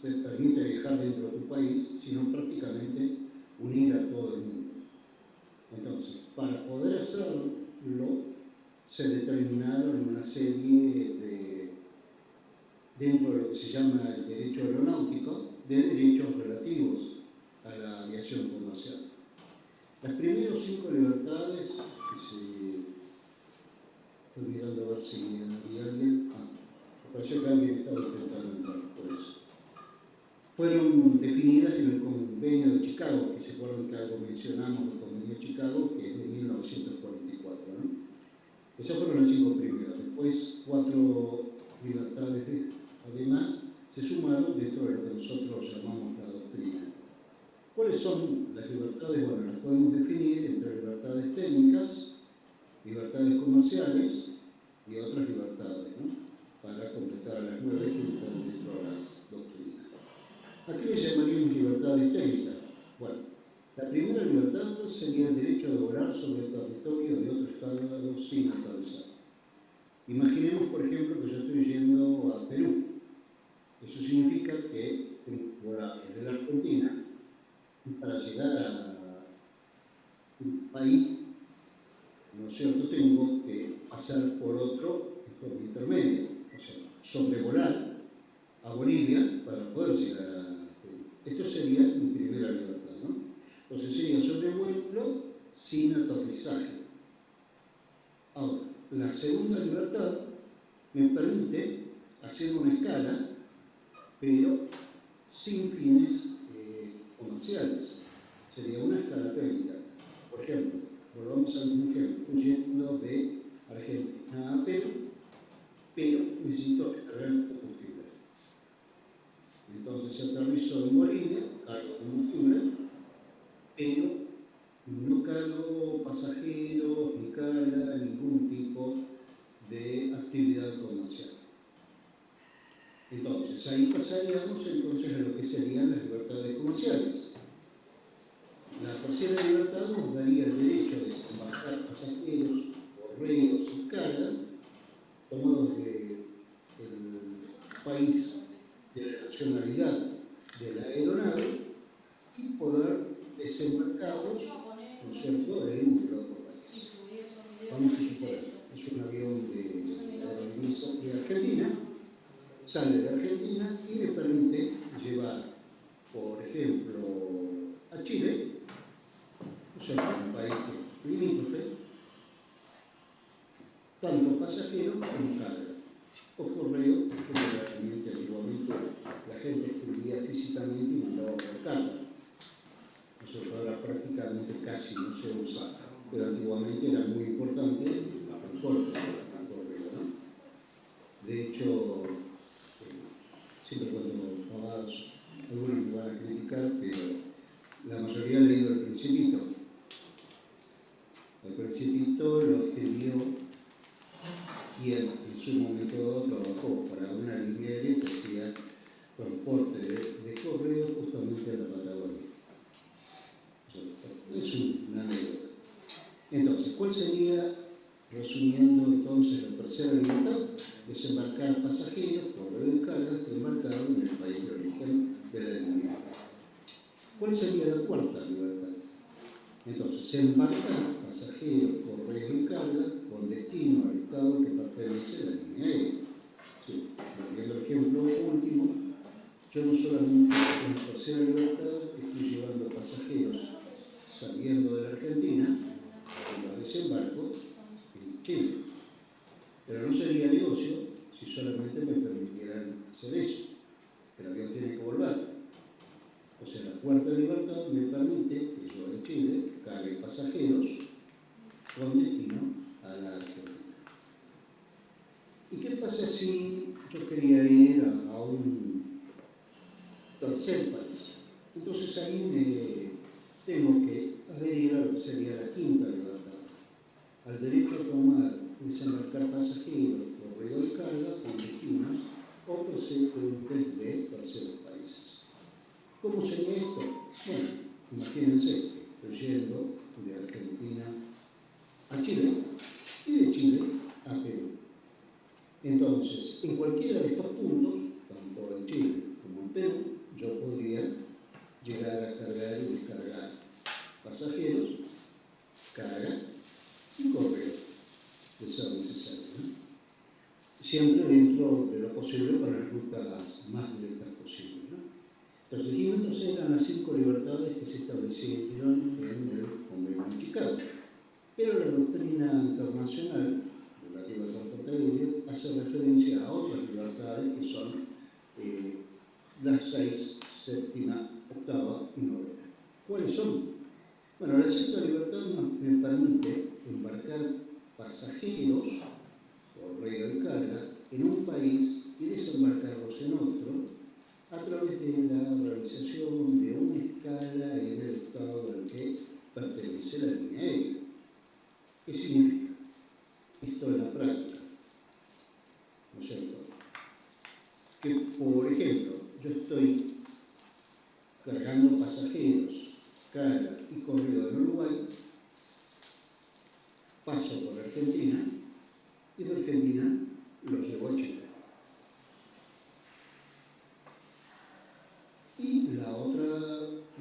te permite viajar dentro de tu país, sino prácticamente unir a todo el mundo. Entonces, para poder hacerlo, se determinaron una serie de, dentro de lo que se llama el derecho aeronáutico, de derechos relativos a la aviación comercial. Las primeras 5 libertades, que estoy mirando a ver si había alguien, me pareció que alguien estaba intentando entrar por eso, fueron definidas en el Convenio de Chicago, que se acuerdan que algo mencionamos del Convenio de Chicago, que es de 1944, ¿no? Esas fueron las 5 primeras. Después 4 libertades además se sumaron dentro de lo que nosotros llamamos la doctrina. ¿Cuáles son las libertades? Bueno, las podemos definir entre libertades técnicas, libertades comerciales y otras libertades, ¿no? Para completar las 9 que están dentro de las doctrinas. ¿A qué le llamaríamos libertades técnicas? Bueno, la primera libertad sería el derecho de volar sobre el territorio de otro estado sin aterrizar. Imaginemos, por ejemplo, que yo estoy yendo a Perú. Eso significa que volar desde la Argentina y para llegar a un país, ¿no es cierto?, tengo que pasar por otro en forma intermedia, o sea, sobrevolar a Bolivia para poder llegar a Perú. Esto sería mi primera libertad, ¿no? Entonces sería sobrevuelo sin aterrizaje. Ahora, la segunda libertad me permite hacer una escala, pero sin fines comerciales. Sería una escala técnica. Por ejemplo, volvamos al mismo ejemplo, estoy yendo de Argentina a Perú, pero necesito recargar el combustible. Entonces aterrizo en Bolivia, cargo combustible, pero no cargo pasajeros ni carga ningún tipo de actividad comercial. Entonces, ahí pasaríamos entonces a lo que serían las libertades comerciales. La tercera libertad nos daría el derecho de desembarcar pasajeros, correos y carga tomados del país, de la nacionalidad de la aeronave y poder desembarcarlos, ¿no es cierto?, en el otro país. Vamos a suponer, es un avión de Argentina, sale de Argentina y me permite llevar, por ejemplo, a Chile, o sea, un país que es limítrofe, tanto pasajeros como carga, o correo, que generalmente antiguamente la gente escribía físicamente y mandaba por carta. Eso ahora prácticamente casi no se usa, pero antiguamente era muy importante el transporte del correo, ¿no? De hecho, siempre cuando pavadas, algunos me van a criticar, pero la mayoría ha leído El Principito. El Principito lo escribió quien en su momento dado trabajó para una línea aérea que hacía transporte de correo justamente en la Patagonia. Es una anécdota. Entonces, ¿cuál sería, resumiendo entonces, la tercera libertad? Desembarcar pasajeros, correo de cargas, embarcados en el país de origen de la línea aérea. ¿Cuál sería la cuarta libertad? Entonces, embarcar pasajeros, correo y cargas con destino al estado que pertenece a la línea aérea. Sí, volviendo al ejemplo último, yo no solamente en la tercera libertad estoy llevando pasajeros saliendo de la Argentina y los desembarco en Chile. Pero no sería negocio si solamente me permitieran hacer eso. El avión tiene que volver. O sea, la cuarta libertad me permite que yo en Chile cargue pasajeros con destino a la Argentina. ¿Y qué pasa si yo quería ir a un tercer país? Entonces ahí me tengo que adherir a lo que sería la quinta libertad, al derecho a tomar y desembarcar pasajeros, correo de carga con destinos o procedentes de terceros países. ¿Cómo sería esto? Bueno, imagínense, estoy yendo de Argentina a Chile y de Chile a Perú. Entonces, en cualquiera de estos puntos, tanto en Chile como en Perú, pasajeros, carga y correo, de ser necesario, ¿no? Siempre dentro de lo posible con las rutas más directas posibles, ¿no? Entonces, estas eran las 5 libertades que se establecieron en el Convenio de Chicago. Pero la doctrina internacional relativa al transporte aéreo hace referencia a otras libertades que son las 6, séptima, octava y novena. ¿Cuáles son? Bueno, la sexta libertad me permite embarcar pasajeros por medio de carga en un país y desembarcarlos en otro a través de la realización de una escala en el estado al que pertenece la línea aérea. ¿Qué significa esto en la práctica? ¿No es cierto? Que, por ejemplo, yo estoy cargando pasajeros, carga y correo en Uruguay, paso por Argentina y de Argentina los llevo a Chile. Y la otra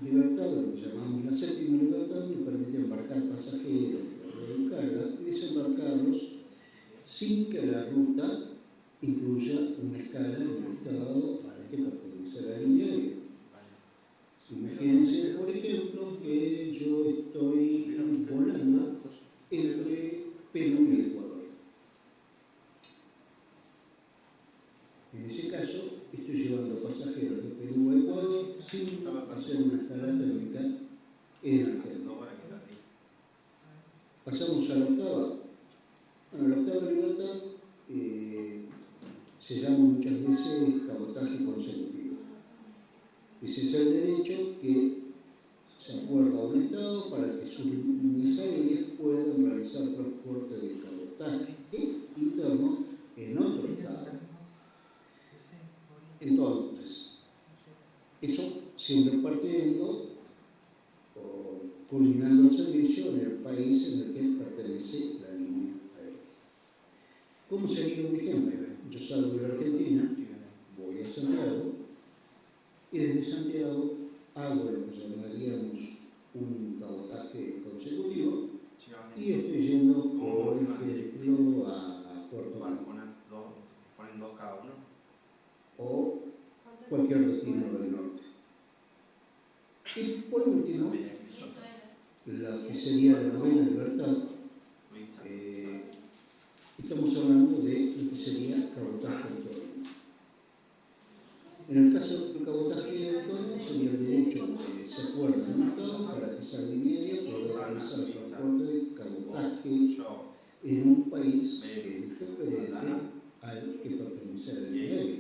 libertad, lo que llamamos la séptima libertad, me permite embarcar pasajeros, correo y carga y desembarcarlos sin que la ruta incluya una escala en el estado al que pertenece la línea aérea. Imagínense, por ejemplo, que yo estoy volando entre Perú y Ecuador. En ese caso, estoy llevando pasajeros de Perú a Ecuador sin hacer una escala técnica en Argentina. Pasamos a la octava. Bueno, la octava libertad se llama muchas veces cabotaje consecutivo. Ese es el derecho que se acuerda a un Estado para que sus líneas aéreas puedan realizar transporte de cabotaje interno en otro Estado. Entonces, eso siempre partiendo o culminando el servicio en el país en el que pertenece la línea aérea. ¿Cómo sería un ejemplo? Yo salgo de la Argentina, voy a Santiago y desde Santiago hago lo que llamaríamos un cabotaje consecutivo y estoy yendo, por ejemplo, a Puerto Rico. ¿Ponen 2 cada uno? O cualquier destino del norte. Y por último, la que sería la novena libertad, estamos hablando de lo que sería cabotaje autónomo. En el caso del cabotaje autónomo sería el derecho que se acuerda en un Estado para que esa línea aérea pueda realizar el transporte de cabotaje en un país que es diferente al que pertenece a la línea aérea.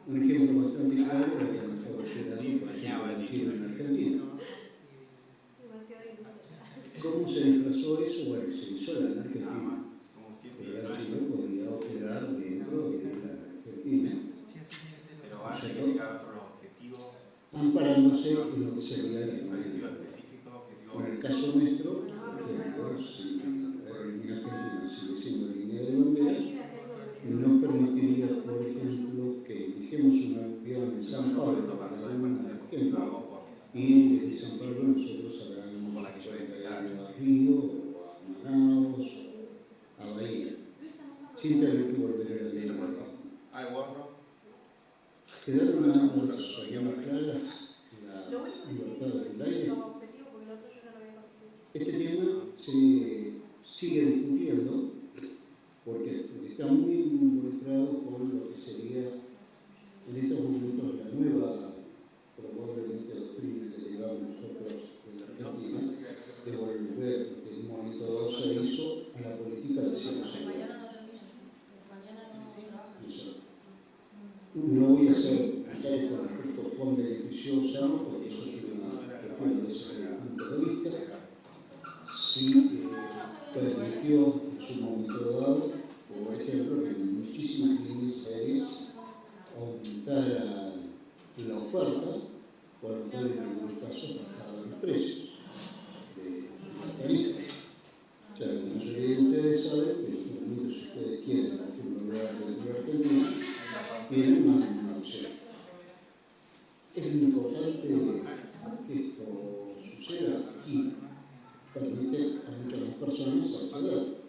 Un ejemplo bastante claro es cuando estaba operando, por ejemplo, en Chile, en Argentina. ¿Cómo se disfrazó eso? Bueno, se hizo en Argentina. Pero la Chile podía operar dentro de la Argentina. Pero van a significar otros objetivos. Amparándose en lo que sería la línea. En el caso nuestro, por ejemplo, si la aerolínea argentina sigue siendo línea de bandera, nos permitiría, por ejemplo, que dijimos un avión en San Pablo, para dar un ejemplo, y desde San Pablo nosotros hagamos un aéreo a Río, o a Manaus, o a Bahía, sin tener que volver a la línea de Argentina. ¿Quedaron más claras las libertades del aire? Este tema se sigue discutiendo porque está muy involucrado con lo que sería en estos momentos la nueva, probablemente, doctrina que llevamos nosotros en la Argentina, de volver, porque en un momento dado se hizo, a la política de cielos abiertos. No voy a hacer detalles con respecto a cuán beneficiosa, porque eso es una cuestión desde el punto de vista. Sí permitió en su momento dado, por ejemplo, que en muchísimas líneas aéreas aumentara la oferta, por lo cual en algunos casos bajaban los precios de las tarifas. O sea, la mayoría de ustedes saben que en estos momentos, si ustedes quieren hacer un lugar dentro de Argentina, tienen más de una opción. Es importante que esto suceda y permite a muchas más personas acceder.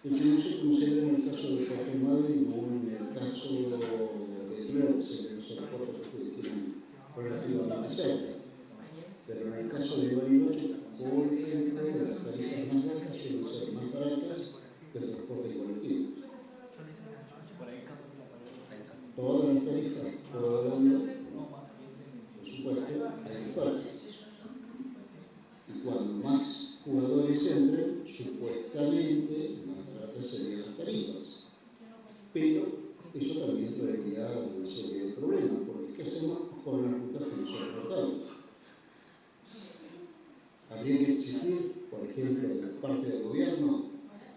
De hecho, no sé cómo será en el caso de Puerto Madryn o en el caso de Clerks, en los aeropuertos que ustedes tienen relativamente cerca. Pero en el caso de Bariloche, por ejemplo, las tarifas más bajas suelen ser más baratas que el transporte colectivo. Todas las tarifas, todo el año, por supuesto, hay ofertas. Y cuando más jugadores entren, supuestamente más baratas serían las tarifas. Pero eso también traería una serie de problemas, porque ¿qué hacemos con las rutas que no son rentables? Habría que exigir, por ejemplo, de parte del gobierno,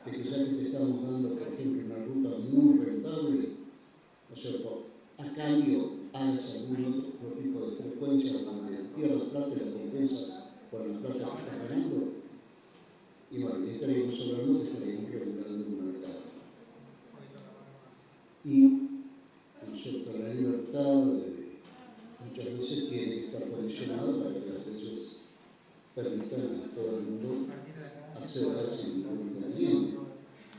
de que ya que te estamos dando, por ejemplo, una ruta muy rentable, ¿no es cierto?, a cambio hagas algún otro tipo de frecuencia donde pierdas plata y la compensas con la plata que estás ganando. Y bueno, ya estaríamos hablando que estaríamos regulando un mercado. Y, ¿no es cierto?, la libertad muchas veces tiene que estar condicionada para que las leyes permitan a todo el mundo acceder sin ningún inconveniente.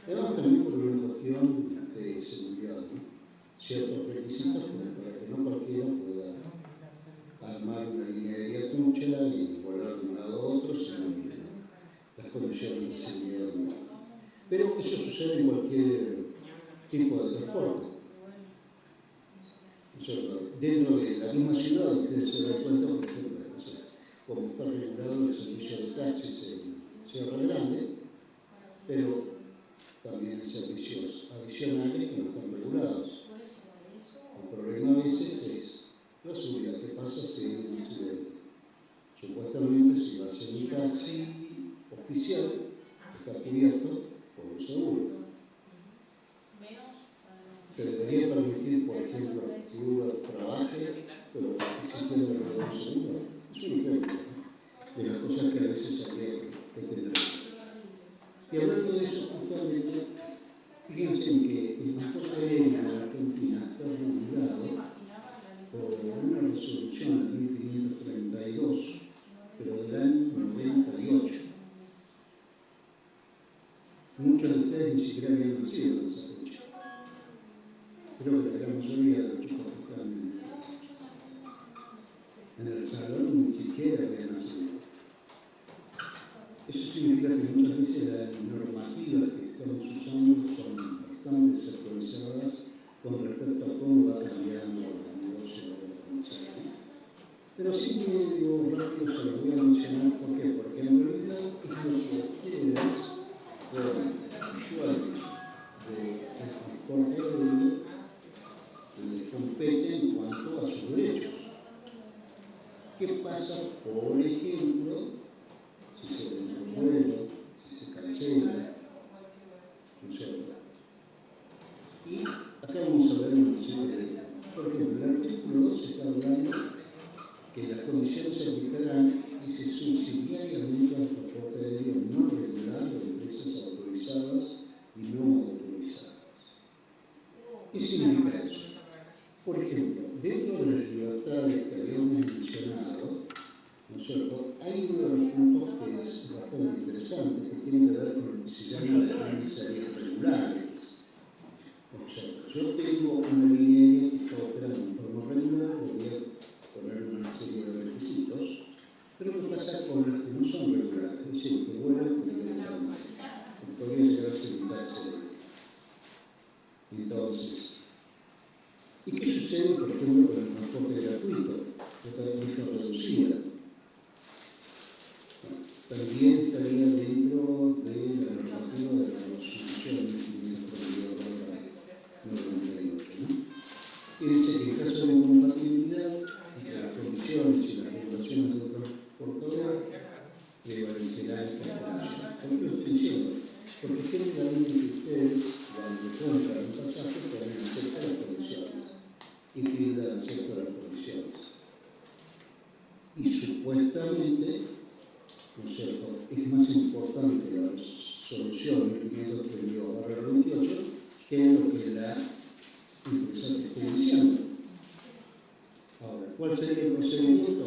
Además, también por una cuestión de seguridad, ¿no? Ciertos requisitos como para que no cualquiera pueda armar una línea aérea trucha y volar de un lado a otro sin las condiciones de seguridad. ¿No? Pero eso sucede en cualquier tipo de transporte. O sea, dentro de la misma ciudad, ustedes se dan cuenta, por ejemplo, o sea, como está regulado el servicio de taxis en Sierra Grande, pero también hay servicios adicionales que no están regulados. El problema a veces es la seguridad que pasa si hay un accidente. Supuestamente, si va a ser un taxi oficial, está cubierto por un seguro. Se debería permitir, por ejemplo, que Uber trabaje, pero exigiendo un seguro. Es un ejemplo, ¿no?, de las cosas que a veces habría que tener. Y hablando de eso, justamente, fíjense que el transporte aéreo en Argentina está regulado por una resolución de 1532, pero del año 98. Muchos de ustedes ni siquiera habían nacido en esa fecha. Creo que la gran mayoría de los chicos que están en el salón ni siquiera habían nacido. Eso significa que muchas veces las normativas que estamos usando son bastante desactualizadas con respecto a cómo va cambiando el negocio de la comercial. Pero sí que digo rápido se lo voy a mencionar. ¿Por qué? Porque en realidad es lo que ustedes, como usuarios del transporte aéreo, les compete en cuanto a sus derechos. ¿Qué pasa, por ejemplo, si se vende un vuelo, si se cancela, ¿no es cierto? Y acá vamos a ver una serie de... Por ejemplo, el artículo 2 está hablando que las condiciones se aplicarán, dice, subsidiariamente al transporte aéreo no regular de empresas autorizadas y no autorizadas. ¿Qué significa eso? Por ejemplo, dentro de las libertades que habíamos mencionado, ¿no es cierto?, hay uno de los puntos que es bastante interesante, que tiene que ver con lo que se llama las líneas aéreas regulares. O sea, yo tengo una línea aérea que está operando en forma regular, voy a poner una serie de requisitos, pero ¿qué pasa con las que no son regulares? Es decir, que vuelan periódicamente, que podría llegar a ser un tache. Entonces, ¿y qué sucede, por ejemplo, con el transporte gratuito, de tarifa reducida? Bueno, también estaría dentro de la normativa de la resolución 1598, ¿no? Y dice que en caso de incompatibilidad entre las condiciones y las regulaciones del transportador, prevalecerán estas condiciones. ¿Por qué lo estoy diciendo? Porque generalmente ustedes, cuando compran un pasaje, pueden aceptar las condiciones y tildan acepto las condiciones. Y supuestamente, ¿no es cierto?, es más importante la resolución 1532/28 que lo que la empresa te esté diciendo. Ahora, ¿cuál sería el procedimiento?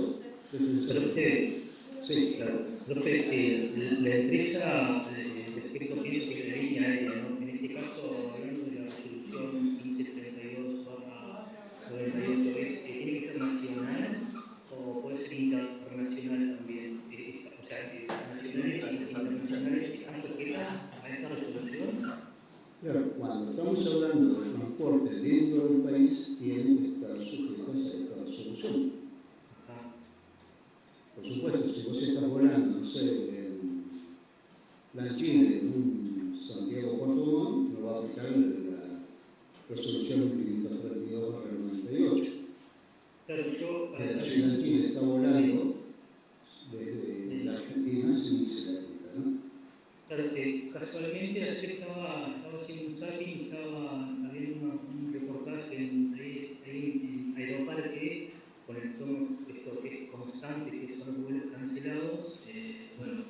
Pero Sí. Claro. Entonces, la empresa, respecto pienso que la línea aérea, ¿no? En este caso, hablando de la resolución 1532/98, ¿tiene que ser nacional o puede ser internacional también? O sea, nacionales e internacionales están sujetas a esta resolución. Claro, cuando estamos hablando de transporte dentro del país, tienen que estar sujetas a esta resolución. Ajá. Por supuesto, si vos estás volando, no sé, en Chile, en un Santiago-Puerto Montt, no va a aplicar la resolución 532/98. Claro, yo. Pero si la Chile está volando desde la Argentina, sí se le aplica, ¿no? Claro, casualmente ayer estaba haciendo un zapping y estaba viendo un reportaje ahí en Aeroparque con el tono esto que es constante, que son los vuelos cancelados, bueno,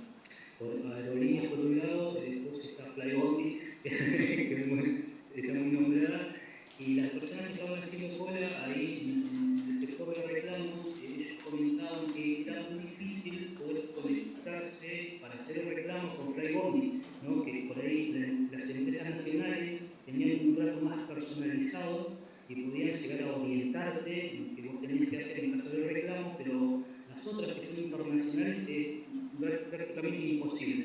por aerolíneas por un lado, después está Flybondi, que está muy nombrada, y las personas que estaban haciendo cola ahí en el sector de reclamos, ellos comentaban que era muy difícil poder conectarse para hacer el reclamo con Flybondi, ¿no? Que por ahí las empresas nacionales tenían un trato más personalizado y podían llegar a orientarte en que vos tenías que hacer en caso de reclamo, pero las otras que son internacionales es prácticamente imposible,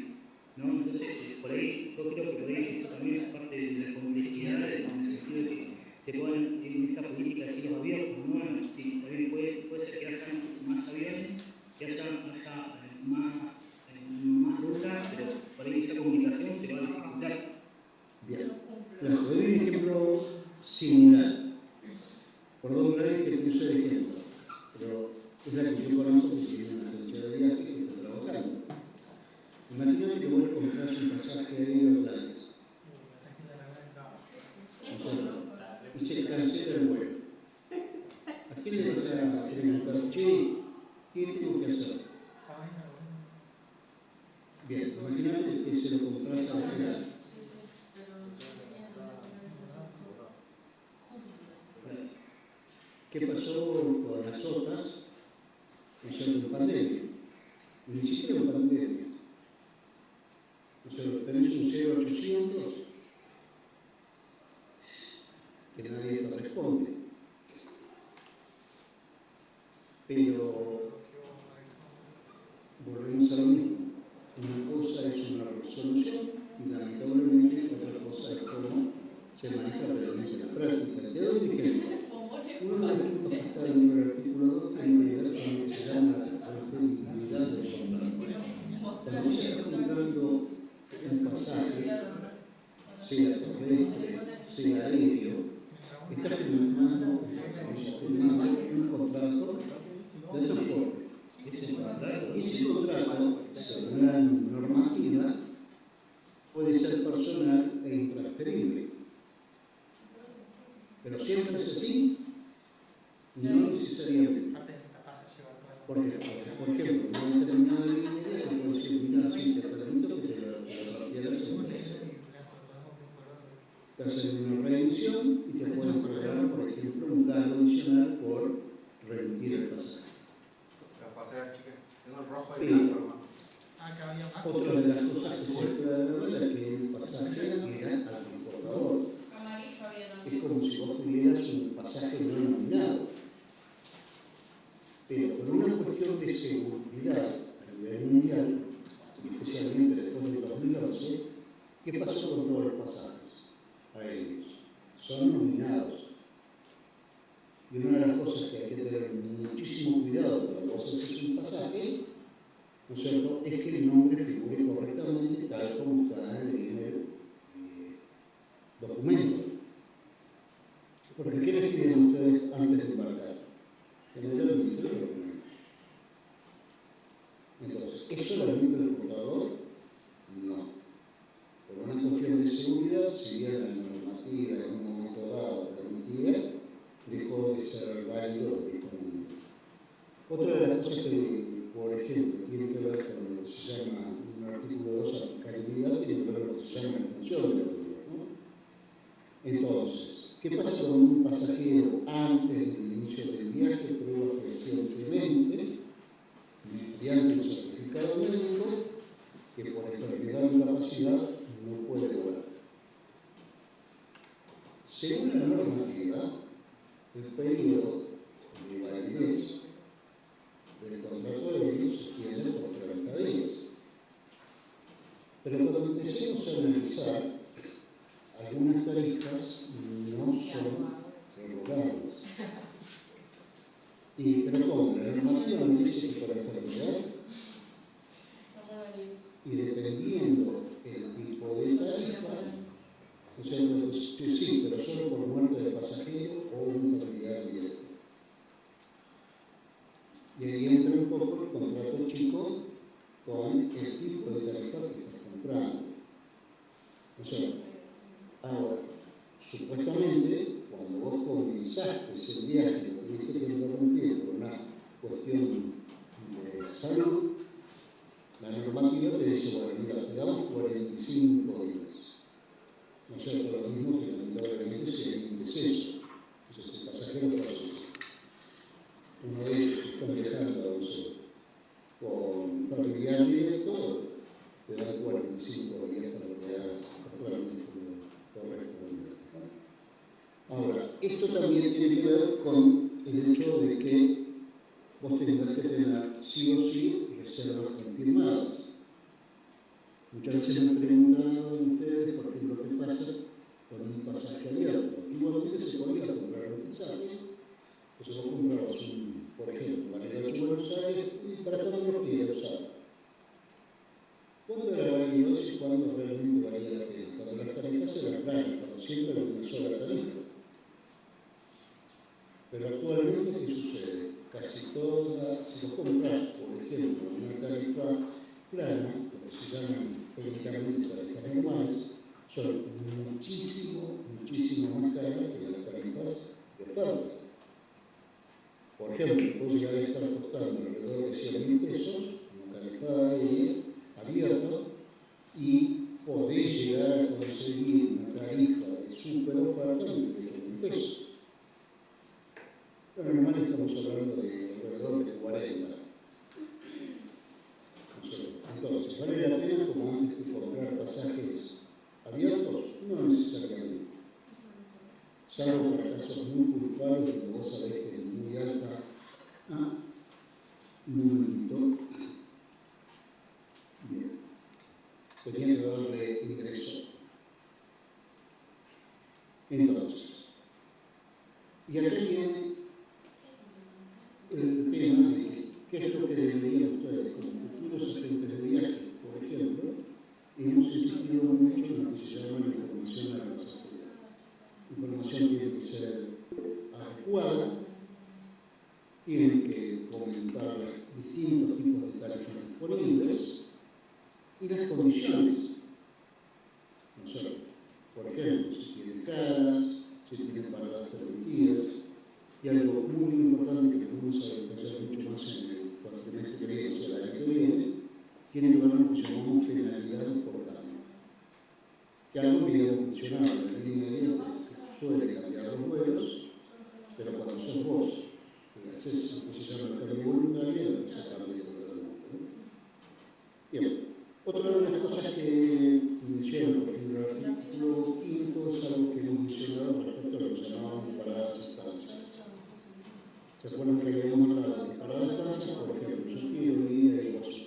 ¿no? Entonces, por ahí, yo creo que por ahí esto también es parte de la complejidad, en el sentido de que se puedan, en esta política de cielos abiertos, ¿no? Sí, también puede ser que haya más aviones, que haya más rutas, pero por ahí esa comunicación se va a dificultar. Bien. Te doy un ejemplo similar. Perdón, Gladys, que puse el ejemplo, pero es la que yo conozco que tiene una agencia de viaje que está trabajando. Imagínate que vos compras un pasaje aéreo Gladys, y se cancela el vuelo. ¿A quién le vas a preguntar, che, qué tengo que hacer? Bien, imagínate que se lo compras a la Gladys. ¿Qué pasó con las otras? En pandemia. Y ni siquiera en pandemia. Tenés un 0800 que nadie te responde. Pero volvemos a lo mismo. Una cosa es una resolución y lamentablemente otra cosa es cómo se maneja realmente en la práctica. Te doy un ejemplo. Uno de los puntos que está en el artículo 2 tiene que ver con lo que se llama la transferibilidad del contrato. Cuando vos estás comprando un pasaje, sea terrestre, sea aéreo, estás firmando un contrato de transporte. Y ese contrato, según la normativa, puede ser personal e intransferible. Pero siempre es así. No necesariamente. Porque, por ejemplo, una determinada línea te puede decir, mira, sí, te permito que te lo refieras a un precio. Te hacen una reemisión y te pueden cobrar, por ejemplo, un cargo adicional por remitir el pasaje. Tengo el rojo y el blanco, hermano. Otra de las cosas que se declaraba era que el pasaje era al transportador. Es como si vos tuvieras un pasaje no nominado. Pero por una cuestión de seguridad a nivel mundial, y especialmente después del 2011, ¿qué pasó con todos los pasajes aéreos? Son nominados. Y una de las cosas que hay que tener muchísimo cuidado cuando vos haces un pasaje, ¿no es cierto?, es que el nombre figure correctamente tal como está en el documento. Porque ¿qué les piden ustedes antes de embarcar? Generalmente el documento. Entonces, ¿es solamente el portador? No. Por una cuestión de seguridad, si bien la normativa en un momento dado permitía, dejó de ser válido de esta manera. Otra de las cosas que, por ejemplo, tiene que ver con lo que se llama, en el artículo 2, aplicabilidad, tiene que ver con lo que se llama extensión de la autoridad, ¿no? Entonces, ¿qué pasa cuando un pasajero antes del inicio del viaje prueba fehacientemente, mediante un certificado pasar, algunas tarifas no son revocables. Pero ¿cómo? La normativa me dice que para enfermedad, y dependiendo el tipo de tarifa, o sea, pues, sí, pero solo por muerte del pasajero o un familiar directo. Y ahí entra un poco el contrato chico con el tipo de tarifa que estás comprando. O sea, ahora, supuestamente, cuando vos comenzaste ese viaje, lo tuviste que interrumpir por una cuestión de salud, la normativa te dice, bueno, mira, te damos 45 días. No sé, por lo mismo que lamentablemente si hay un deceso. Entonces el pasajero fallece. Uno de ellos está viajando, no sé, con familiar directo, te dan 45 días para que hagas los trámites correspondientes. Ahora, esto también tiene que ver con el hecho de que vos tengas que tener sí o sí reservas confirmadas. Muchas veces me han preguntado ustedes, por ejemplo, qué pasa con un pasaje abierto. Igualmente se podía comprar un pasaje. Entonces vos comprabas por ejemplo, Bariloche Buenos Aires, ¿y para cuándo lo quieres usar? ¿Cuándo era válido y cuándo realmente valía la pena? Cuando las tarifas eran planas, cuando siempre era una sola tarifa. Pero actualmente, ¿qué sucede? Casi todas, si vos compras, por ejemplo, una tarifa plana, lo que se llaman técnicamente tarifas normales, son muchísimo más caras que las tarifas de oferta. Por ejemplo, puede llegar a estar costando alrededor de 100.000 pesos una tarifa aérea abierta y podéis llegar a conseguir una tarifa de super oferta de 8.000 pesos. Pero normal estamos hablando de alrededor de 40. Entonces, ¿vale la pena como antes de comprar pasajes abiertos? No necesariamente. Salvo para casos muy puntuales, donde vos sabés que es muy alta. Un momentito. Bien. Tenía que darle ingreso. Entonces, y acá viene el tema de qué es lo que deberían ustedes como futuros agentes de viaje, por ejemplo, hemos insistido mucho en lo que se llama la información al pasajero. La información tiene que ser adecuada, tienen que comentar los distintos tipos de tarifas disponibles y las condiciones. No sé, por ejemplo, si tienen caras, si tienen paradas permitidas, y algo muy importante que vamos a detallar mucho más en el cuatrimestre que viene, o sea, el año que viene, tiene que ver con lo que llamamos penalidades por cambio. Que algo que habíamos mencionado en la línea de aérea, que suele cambiar los vuelos, pero cuando sos vos que haces lo que se llama el cambio voluntario, se cambia totalmente, ¿no? Bien, otra de las cosas que menciona, por ejemplo, el artículo 5 es algo que hemos mencionado respecto a lo que llamábamos paradas estancias. ¿Se acuerdan que habíamos hablado de paradas estancias? Por ejemplo, yo quiero ir a Iguazú.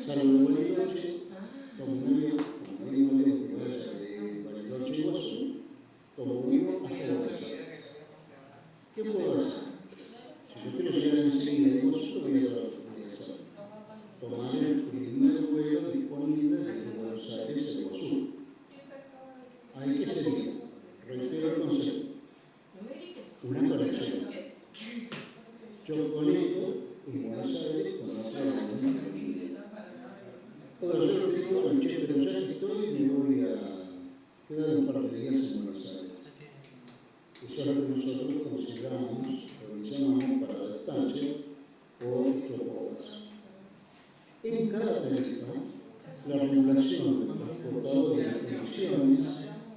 Salgo de Bariloche, tomo un avión, como hay un avión que vaya de Bariloche a Iguazú, tomo uno hasta Buenos Aires. ¿Qué puedo hacer? Si yo quiero llegar enseguida a Iguazú, lo voy a hacer. Tomar el primer vuelo disponible desde Buenos Aires a Iguazú. ¿Ahí qué sería? Reitero el concepto. Una conexión. Yo conecto en Buenos Aires con otra aerolínea. Ahora yo le digo, bueno, che, pero ya que estoy, me voy a quedar un par de días en Buenos Aires. Eso es lo que nosotros consideramos, lo que llamamos parada de estancia o stopovers. En cada tarifa, la regulación del transportador y las condiciones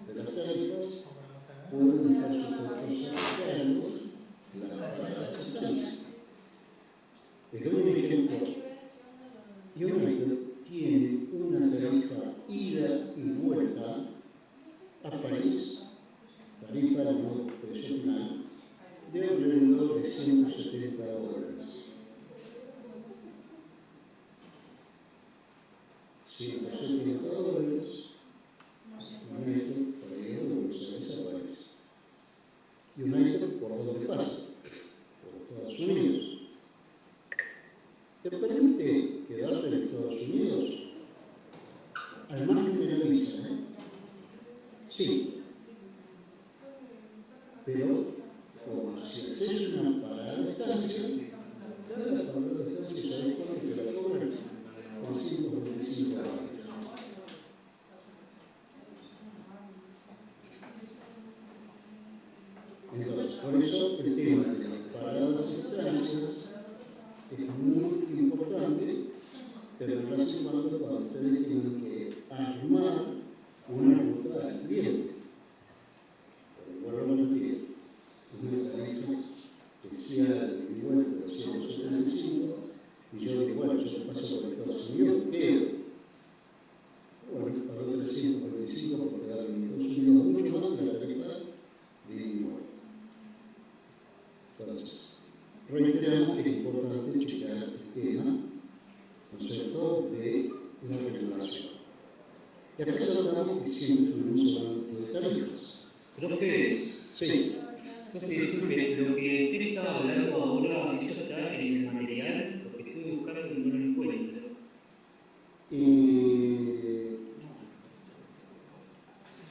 de las tarifas pueden estar sujetos a cargos las paradas estancias. Les doy un ejemplo. United tiene una tarifa ida y vuelta a París, tarifa de modo precio final, de alrededor de $170. $170 Estados Unidos. ¿Te permite quedarte en Estados Unidos? Al margen de la visa, ¿eh? Sí. Pero, como si haces una parada de estancia, cada parada de estancia, ¿sabes cuánto te la cobran? Con 125 dólares. Entonces, por eso el tema de las paradas de estancias es muy importante tenerlas en cuenta cuando ustedes tengan que armar una ruta al cliente. Pero vuelvo a repetir, una tarifa especial de vuelta de 275, y yo digo, bueno, yo te paso por Estados Unidos, quedo. Bueno, pagó 345 por quedar en Estados Unidos, mucho más que la tarifa de igual. Entonces, reiteramos que es importante checar el tema, ¿no es cierto?, de la regulación. Y acá saludamos que siempre estuvimos hablando de tarifas. Profe, Sí. profe, disculpe, lo que usted estaba hablando ahora, eso está en el material, lo que estuve buscando no lo encuentro.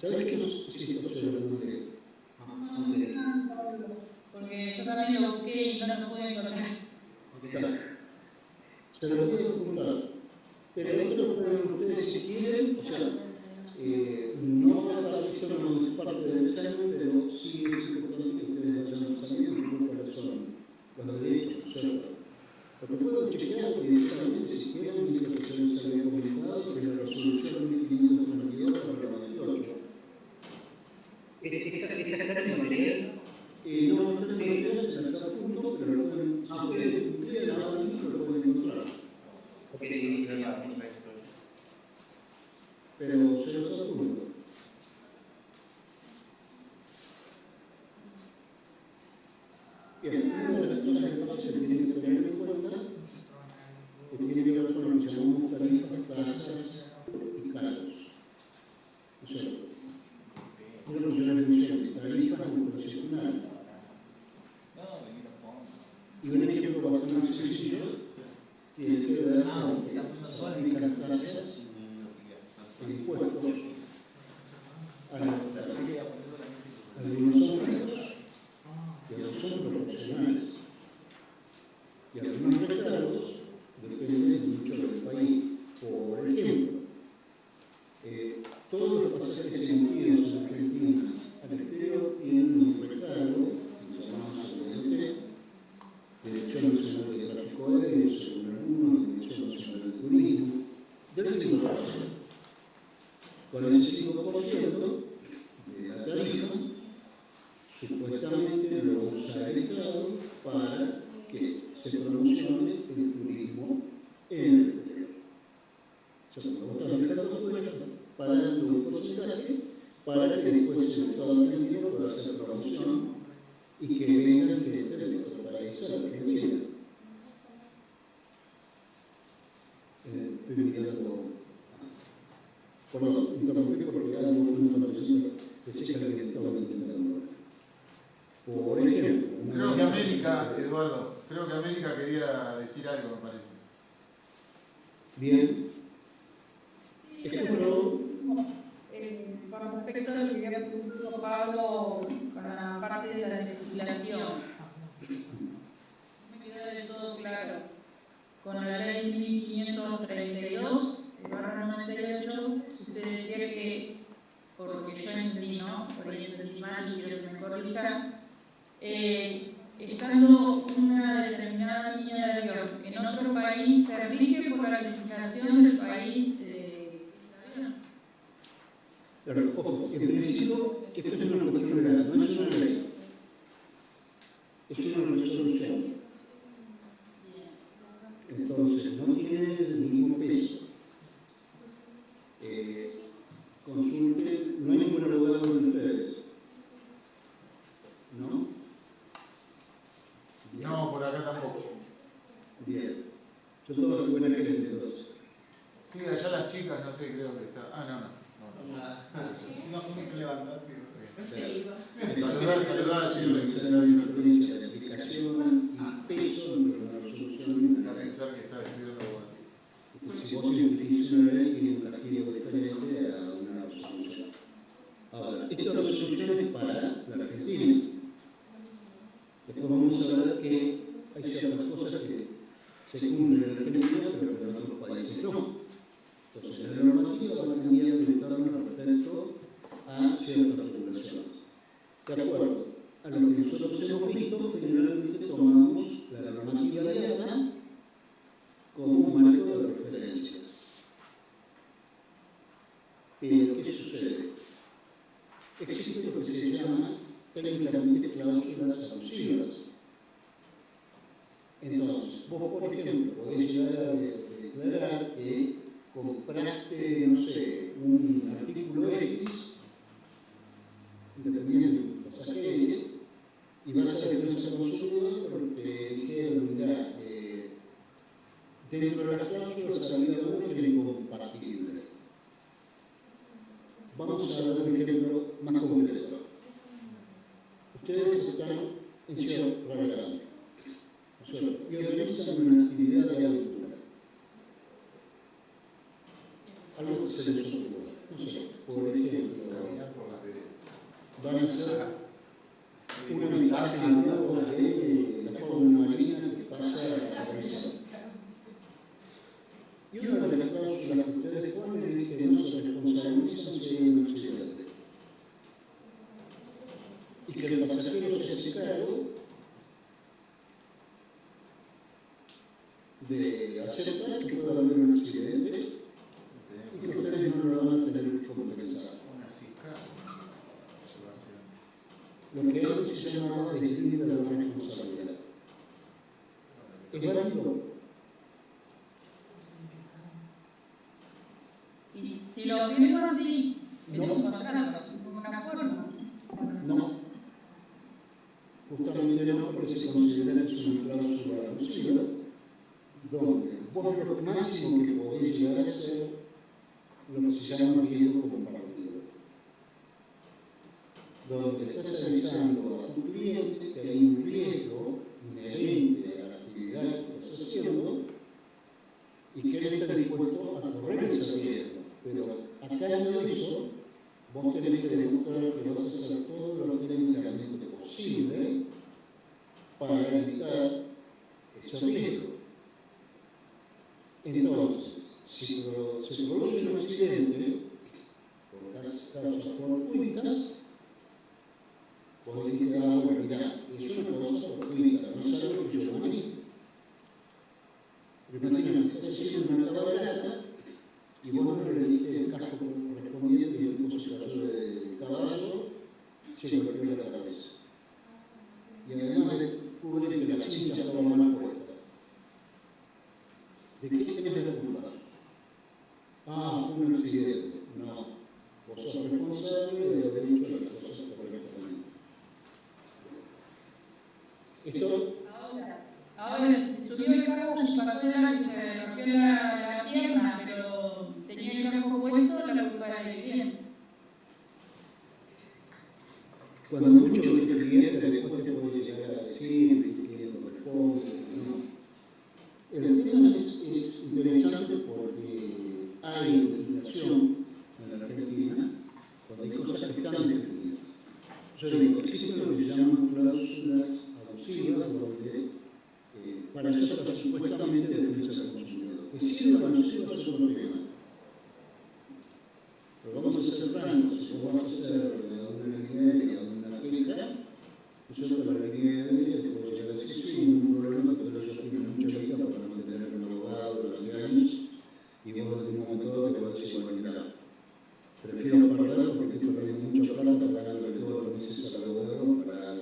¿Sabes qué? Sí, no sé, lo pregunté. Porque yo también lo busqué y no lo pude encontrar. Se lo voy a juntar. Pero esto lo pueden ustedes si quieren, o sea, no esto no es parte del examen, pero sí es importante que ustedes vayan sabiendo un poco cuáles son los derechos, ¿no es cierto? Porque pueden chequear directamente si quieren, mientras que se les había comentado que la resolución 1532 para 28. ¿Esa está en el material? No está en el material, se las adjunto, pero lo pueden, si ustedes pudieran ahora mismo lo pueden encontrar. Pero se los adjunto. Bien, una de las cosas entonces que tienen que tener en cuenta que tiene que ver con lo que llamamos tarifas, tasas y cargos. O sea, una función de tarifas como precio final. Y un ejemplo bastante sencillo tiene que ver con que se aplican tasas e impuestos a las tarifas. Algunos son fijos y otros son proporcionales. Y algunos recargos dependen mucho del país. Por ejemplo, todos los pasajes emitidos en Argentina al exterior tienen un recargo, que llamamos el Dirección Nacional de Tráfico Aéreo, según algunos, Dirección Nacional de Turismo, del 5%. Con ese 5% de la tarifa, supuestamente lo usa el Estado para que se promocione el turismo en el exterior. O sea, cuando vos estás viajando afuera, pagando un porcentaje para que después el Estado argentino pueda hacer promoción y que vengan gente de otro país a la Argentina. Estoy mirando. Perdón, interrumpí porque algo una partecita decía que alguien estaba intentando. Por ejemplo, creo que América, Eduardo, creo que América quería decir algo, me parece. Bien. Escucho. Con respecto a lo que había propuesto Pablo con la parte de la legislación, me queda del todo claro. Con la ley 1532, el 98, usted decía que, por lo que yo entendí, ¿no? Por ahí entendí mal y quiero que me corrija, estando una determinada línea de avión en otro país, se rige por la legislación del país Claro, ojo, en principio, esto es una cuestión legal, no es una ley. Es una resolución. Entonces, no tiene el mismo peso. Consulten, no hay ningún abogado de ustedes. ¿No? Bien. No, por acá tampoco. Bien. Yo todos buena gente entonces. Sí, allá las chicas, no sé, creo que está. Ah, no. No, tienes que levantarte. Saludar, La diferencia de aplicación y pensar que está estudiando algo así. Porque si vos simplificás una ley, tiene un castigo diferente a una resolución. Ahora, esta resolución es para la Argentina. Después vamos a ver que hay ciertas cosas que se cumplen en Argentina, pero que en otros países no. Entonces, la normativa va a cambiar de torno respecto a ciertas regulaciones. De acuerdo a lo que nosotros hemos visto, generalmente tomamos la normativa de ATA como un marco de referencia. Pero, ¿qué sucede? Existe lo que se llama técnicamente cláusulas abusivas. Entonces, vos, por ejemplo, podés llegar a declarar que compraste, no sé, un artículo X, dependiendo de tu pasajero, y vas a defensa del consumidor porque te dijeron, mira, dentro de las cláusulas había uno que era incompatible. Vamos a dar un ejemplo más concreto. Ustedes están en Ciudad Grande, ¿no es cierto? Y organizan una actividad de aventura. Algo que se les ocurra. No sé, por ejemplo, Caminar por las veredas. van a hacer una imagen nueva de la fauna marina que pasa a revisar. Y una de las cláusulas que ustedes ponen es que no se responsabilizan si hay un accidente. Y que el pasajero se hace cargo de aceptar que pueda haber un accidente y que ustedes no lo van a tener que compensar. Una CICA se va a hacer antes. Lo que antes se llamaba deslinde de responsabilidad. ¿Es válido? Y si lo pienso así, es No. un contrato, es una forma. No. Justamente no, porque se considera que es una cláusula abusiva, donde vos lo máximo que podés llegar a ser lo que se llama riesgo compartido. Donde le estás avisando a tu cliente que hay un riesgo inherente a la actividad que estás haciendo y que él está dispuesto a correr ese riesgo. Pero a cambio de eso, vos tenés que demostrar que vas a hacer todo lo técnicamente posible para evitar ese riesgo. Entonces, si se produce un accidente, por causas fortuitas, vos dijiste, bueno, mirá, es una causa fortuita, no es algo que yo manejo. Pero imagínate, estás haciendo una cabalgata y vos no le diste el casco correspondiente y el tipo se cayó de caballo, se golpeó la cabeza. Y además descubre que la cincha estaba mal puesta. ¿De qué tenés la culpa? Fue un accidente. No, vos sos responsable de haber hecho las cosas correctamente. Esto. Ahora, si subió el carro y pasó de la y se rompió la pierna, pero tenía el casco puesto, la culpa era del cliente. Cuando escucho que el cliente después te puede llegar a decir que lo responde, ¿no? El tema es interesante porque hay legislación en la Argentina cuando hay cosas que están definidas. Yo digo, existen lo que se llaman cláusulas abusivas donde para hacer supuestamente defensa del consumidor. Que sirva o no sirva es otro tema. Pero vamos a ser francos, si vos vas a hacer una línea aérea o una queja, nosotros la línea aérea te puedo llegar a decir sí, ningún problema, pero yo tengo mucha guita para no tener un abogado durante años y vos en un momento dado te vas a decir, bueno, mira, prefiero perder porque estoy perdiendo mucha plata pagándole todos los meses al abogado para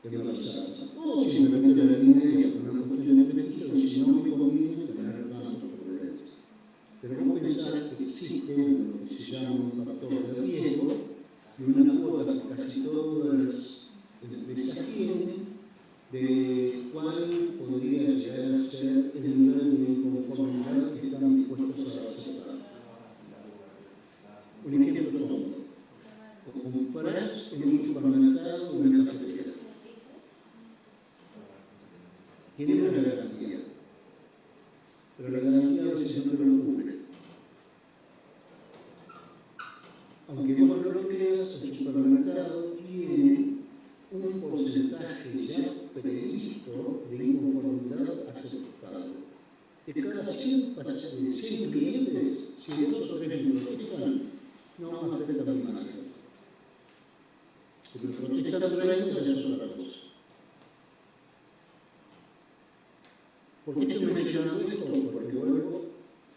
que me lo salga. O simplemente la línea aérea por una cuestión de prestigio, si no me conviene tener tantos problemas. Pero vos pensar que existe lo que se llama un factor de riesgo y una cuota que casi todas las empresas tienen de cuál podría llegar a ser el nivel de inconformidad que están dispuestos a aceptar. Un ejemplo tonto. Comprás en un supermercado o una cafetería. Tiene una garantía. pero la garantía a veces no te lo cubre. Aunque vos no lo creas, el supermercado tiene un porcentaje ya previsto de inconformidad aceptado. De cada 100 clientes, si 2 o 3 me protestan, no me afecta mi imagen. Si me protestan 30, ya es otra cosa. ¿Por qué estoy mencionando esto? Porque vuelvo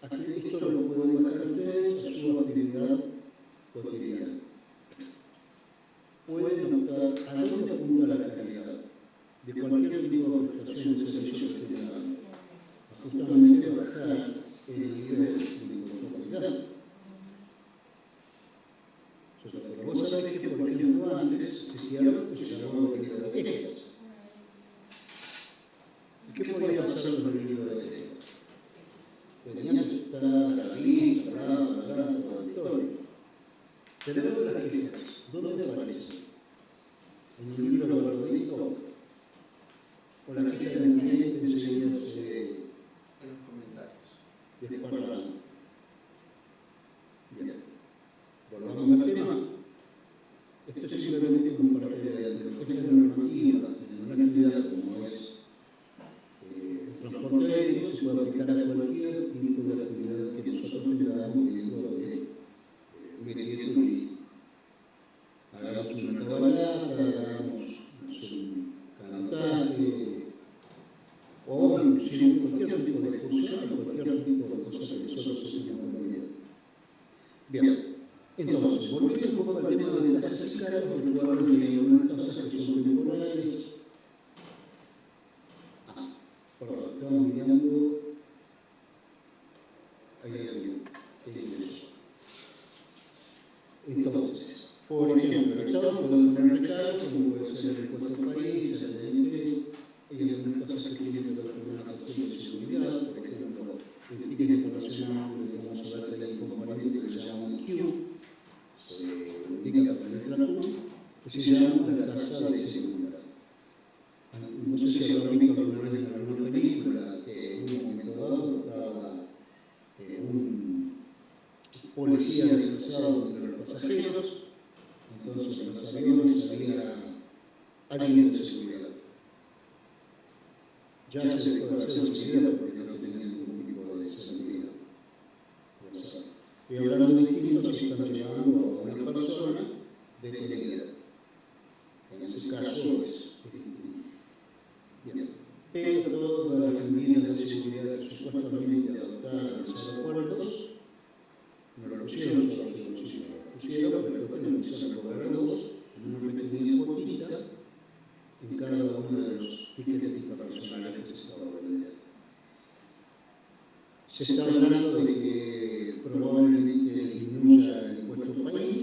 a que esto lo pueden bajar ustedes a su actividad cotidiana. Pueden notar a dónde apunta la calidad de cualquier tipo de prestación de servicio que estén dando. Justamente bajar el nivel de inconformidad. Pero vos sabés que, por ejemplo, antes existía algo que se llamaba el libro de quejas. ¿Y qué podía pasar con el libro de quejas? Tenían que estar a la vista, todo la historia. Pero luego las quejas, ¿dónde aparecen? ¿En un libro periódico? ¿O la queja del cliente enseguida se En los comentarios. desparrama? Bien. Volvamos al tema. Esto es simplemente como parte de lo que es la normativa en una actividad como es el transporte aéreo, se puede aplicar a cualquier tipo de actividad que nosotros tengamos dentro de métier turístico. Hagamos una cabalgata, hagamos un canotaje, o inclusive cualquier tipo de excursión, cualquier tipo de cosa que nosotros tengamos en vida. Bien. Entonces, volviendo un poco al tema de tasas y cargos, recuerden que hay unas tasas que son temporales. Perdón, estamos mirando. Ahí hay algo que ingreso. Entonces, por ejemplo, el Estado puede poner recargos, como puede ser el impuesto al país, el DNT, hay algunas tasas que tienen que ver con una cuestión de seguridad, por ejemplo, el ticket internacional, vamos a ver que hay un componente que se llama Q. Se indica por la letra Q, que se llama la tasa de seguridad. No sé si habrán visto alguna vez en alguna película que en un momento dado estaba un policía disfrazado entre los pasajeros, entonces en los aviones había alguien de seguridad. Ya se dejó de hacer seguridad porque no tenía ningún tipo de seguridad. Estoy hablando de distintos si están llevando a una persona detenida. En ese caso es distinto. Bien. Pero todas las medidas de seguridad que supuestamente adoptaron los aeropuertos no lo pusieron solo a su bolsillo, lo pusieron porque después empezaron a cobrar en una pequeña cuotita en cada uno de los tickets internacionales que se estaba vendiendo. Se está hablando de que probablemente disminuya el impuesto al país,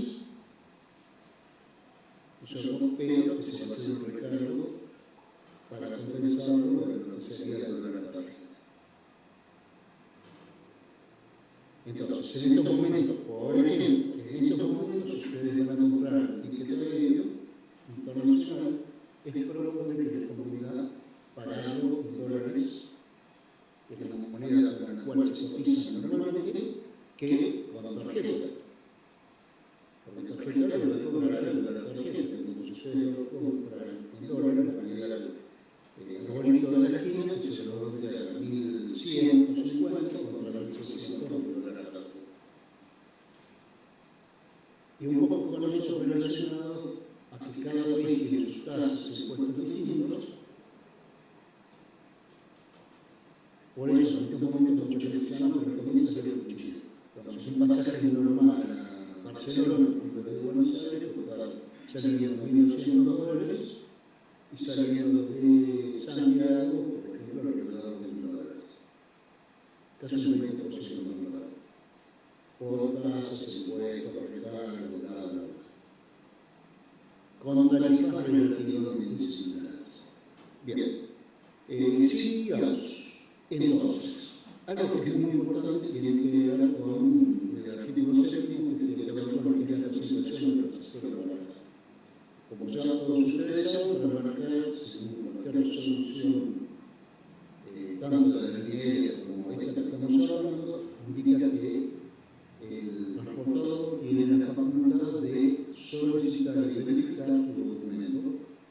pero que se va a hacer un recargo para compensarlo de lo que sería el dólar tarjeta. Entonces, en estos momentos, por ejemplo, ustedes van a comprar un ticket aéreo internacional, es probable que les convenga pagarlo en dólares, que es la moneda con la cual se cotiza normalmente, que con tarjeta. Con la tarjeta le van a cobrar el dólar tarjeta, entonces ustedes lo compran en dólares, la moneda el bonito de la esquina, que se lo vende a 1.150 contra 1.600 de dólar tarjeta. Y un poco con eso relacionado a que cada país tiene sus tasas y impuestos distintos. Por eso, en estos momentos, muchos venezolanos recomiendan salir de Chile. Entonces, un pasaje normal a Barcelona, por ejemplo, de Buenos Aires, está saliendo $1.200 y saliendo de Santiago, por ejemplo, alrededor de $1.000. Casi un 20% más barato. Por tasas, impuestos, recargos, bla, bla, bla. Con tarifas relativamente similares. Bien. Sigamos. Entonces, algo que es muy importante tiene que ver con el artículo 7, que tiene que ver con lo que es la presentación del pasajero embarcado. Como ya todos ustedes saben, para embarcar, según cualquier resolución, tanto de la línea aérea como esta que indica que el transportador tiene la facultad de solicitar y verificar tu documento,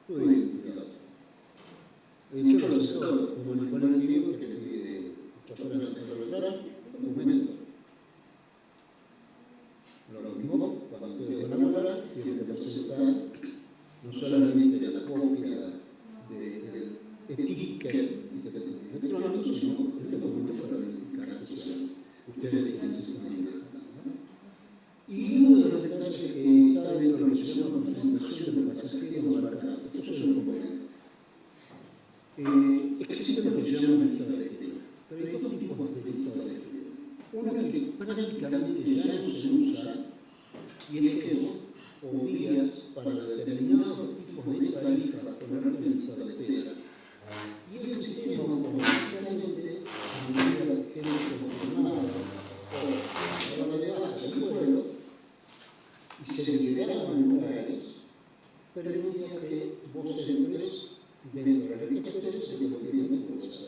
tu identidad. De hecho, el sector como el colectivo que le pide el chofer a la documento. Lo mismo cuando ustedes van a volar, tienen que presentar no solamente la copia del ticket electrónico, sino el documento para verificar que sean ustedes quienes están viajando. Y uno de los detalles que está dentro de lo que se llama presentación del pasajero embarcado, esto se lo comento. Existe lo que se llama lista de espera, pero hay dos tipos de lista de espera. Una que prácticamente ya no se usa, y es que vos podías para determinados tipos de tarifas ponerte en lista de espera. Y el sistema automáticamente envía a la gente confirmada o a la de baja del vuelo y se liberaban lugares, permitía que vos entres dentro de la lista de espera y te confirmen tu bolsa.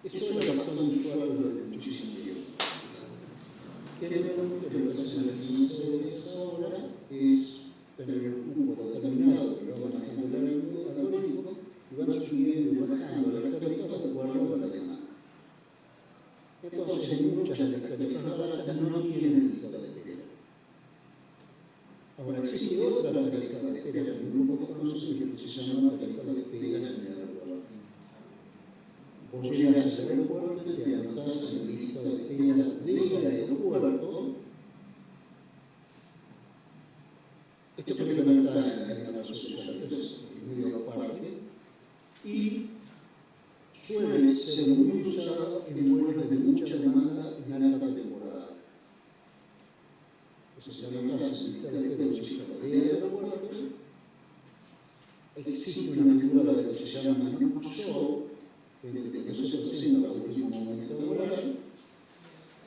Eso era bastante usual durante muchísimo tiempo. Generalmente lo que hacen las licencias ahora es tener un cupo determinado que lo van a generar el algoritmo y van subiendo y bajando las tarifas de acuerdo a la demanda. Entonces, muchas de las tarifas baratas no tienen lista de espera. Ahora, existe otra tarifa de espera que muy poco conocida que se llama tarifa de espera en el aeropuerto. Vos llegas al aeropuerto y te anotás en la lista de espera del aeropuerto. Esto creo que no está en la resolución, esto es medio aparte. Y suele ser muy usado en vuelos de mucha demanda en alta temporada. Entonces, te anotás en la lista de espera del aeropuerto. Existe una figura de lo que se llama no-show, gente que no se presenta al último momento de volar,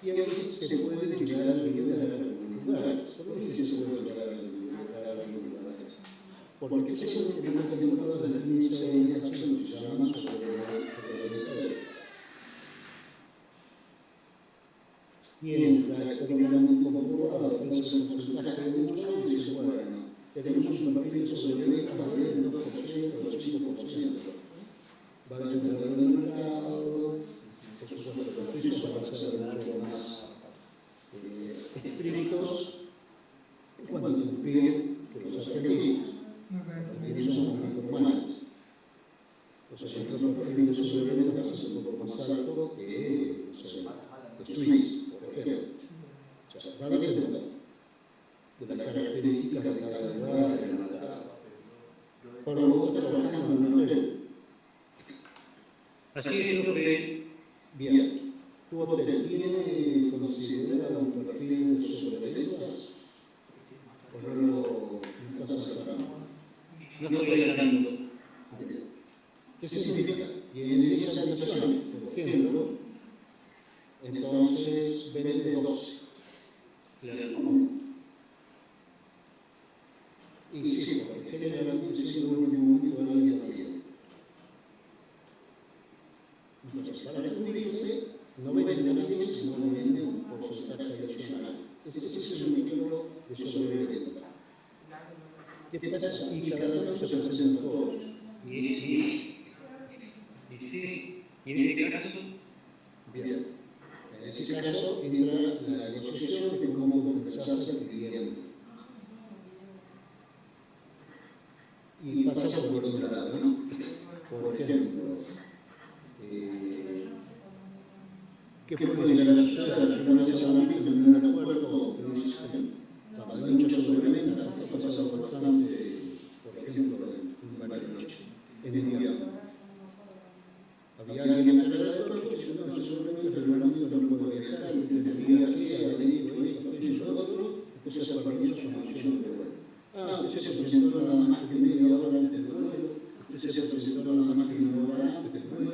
y ahí se puede llegar a liberar algunos lugares. ¿Por qué se puede llegar a liberar algunos lugares? Porque especialmente en una temporada de las líneas aéreas hacen lo que se llama sobrevuelo. Tienen ya económicamente comprobado cuál es el porcentaje de uso y dicen, bueno, tenemos un perfil de sobreventa del 2% o del 5%. Va a depender del mercado, por supuesto los suizos van a ser mucho más estrictos en cuanto a cumplir que los argentinos, también somos muy informales. Entonces nuestro perfil de sobreventa va a ser un poco más alto que Suiza, por ejemplo. O sea, va a depender de las características de cada lugar del mercado. Pero vos estás trabajando en un hotel. Así es, profe. Bien. ¿Tu hotel considera un perfil de sobreventas? ¿O no lo estás sacando? No estoy sacando. ¿Qué significa? Tiene 10 habitaciones, por ejemplo, entonces vende 12. Claro. Y sí, porque generalmente siempre en el último momento alguien lo pide. Entonces, para cubrirse, no venden a 10, sino venden un porcentaje adicional. Ese es un ejemplo de sobreventa. ¿Qué pasa? Y cada tanto se presentan todos. Y en este caso, Bien. En ese caso entra la negociación de cómo compensás al cliente. Y pasa por otro lado, ¿no? Por ejemplo, ¿qué puede llegar a suceder? Alguna vez habrán visto en un aeropuerto que dicen, cuando hay mucha sobreventa, esto ha pasado bastante, por ejemplo, en Bariloche, en invierno. Había alguien en el aeropuerto que decía, no, seguramente el Reino no puede viajar, y tendría que haber hecho esto, aquello, lo otro, entonces permiso con opción de vuelo. Usted se presentó nada más que media hora antes del vuelo, usted se presentó nada más que una hora antes del vuelo,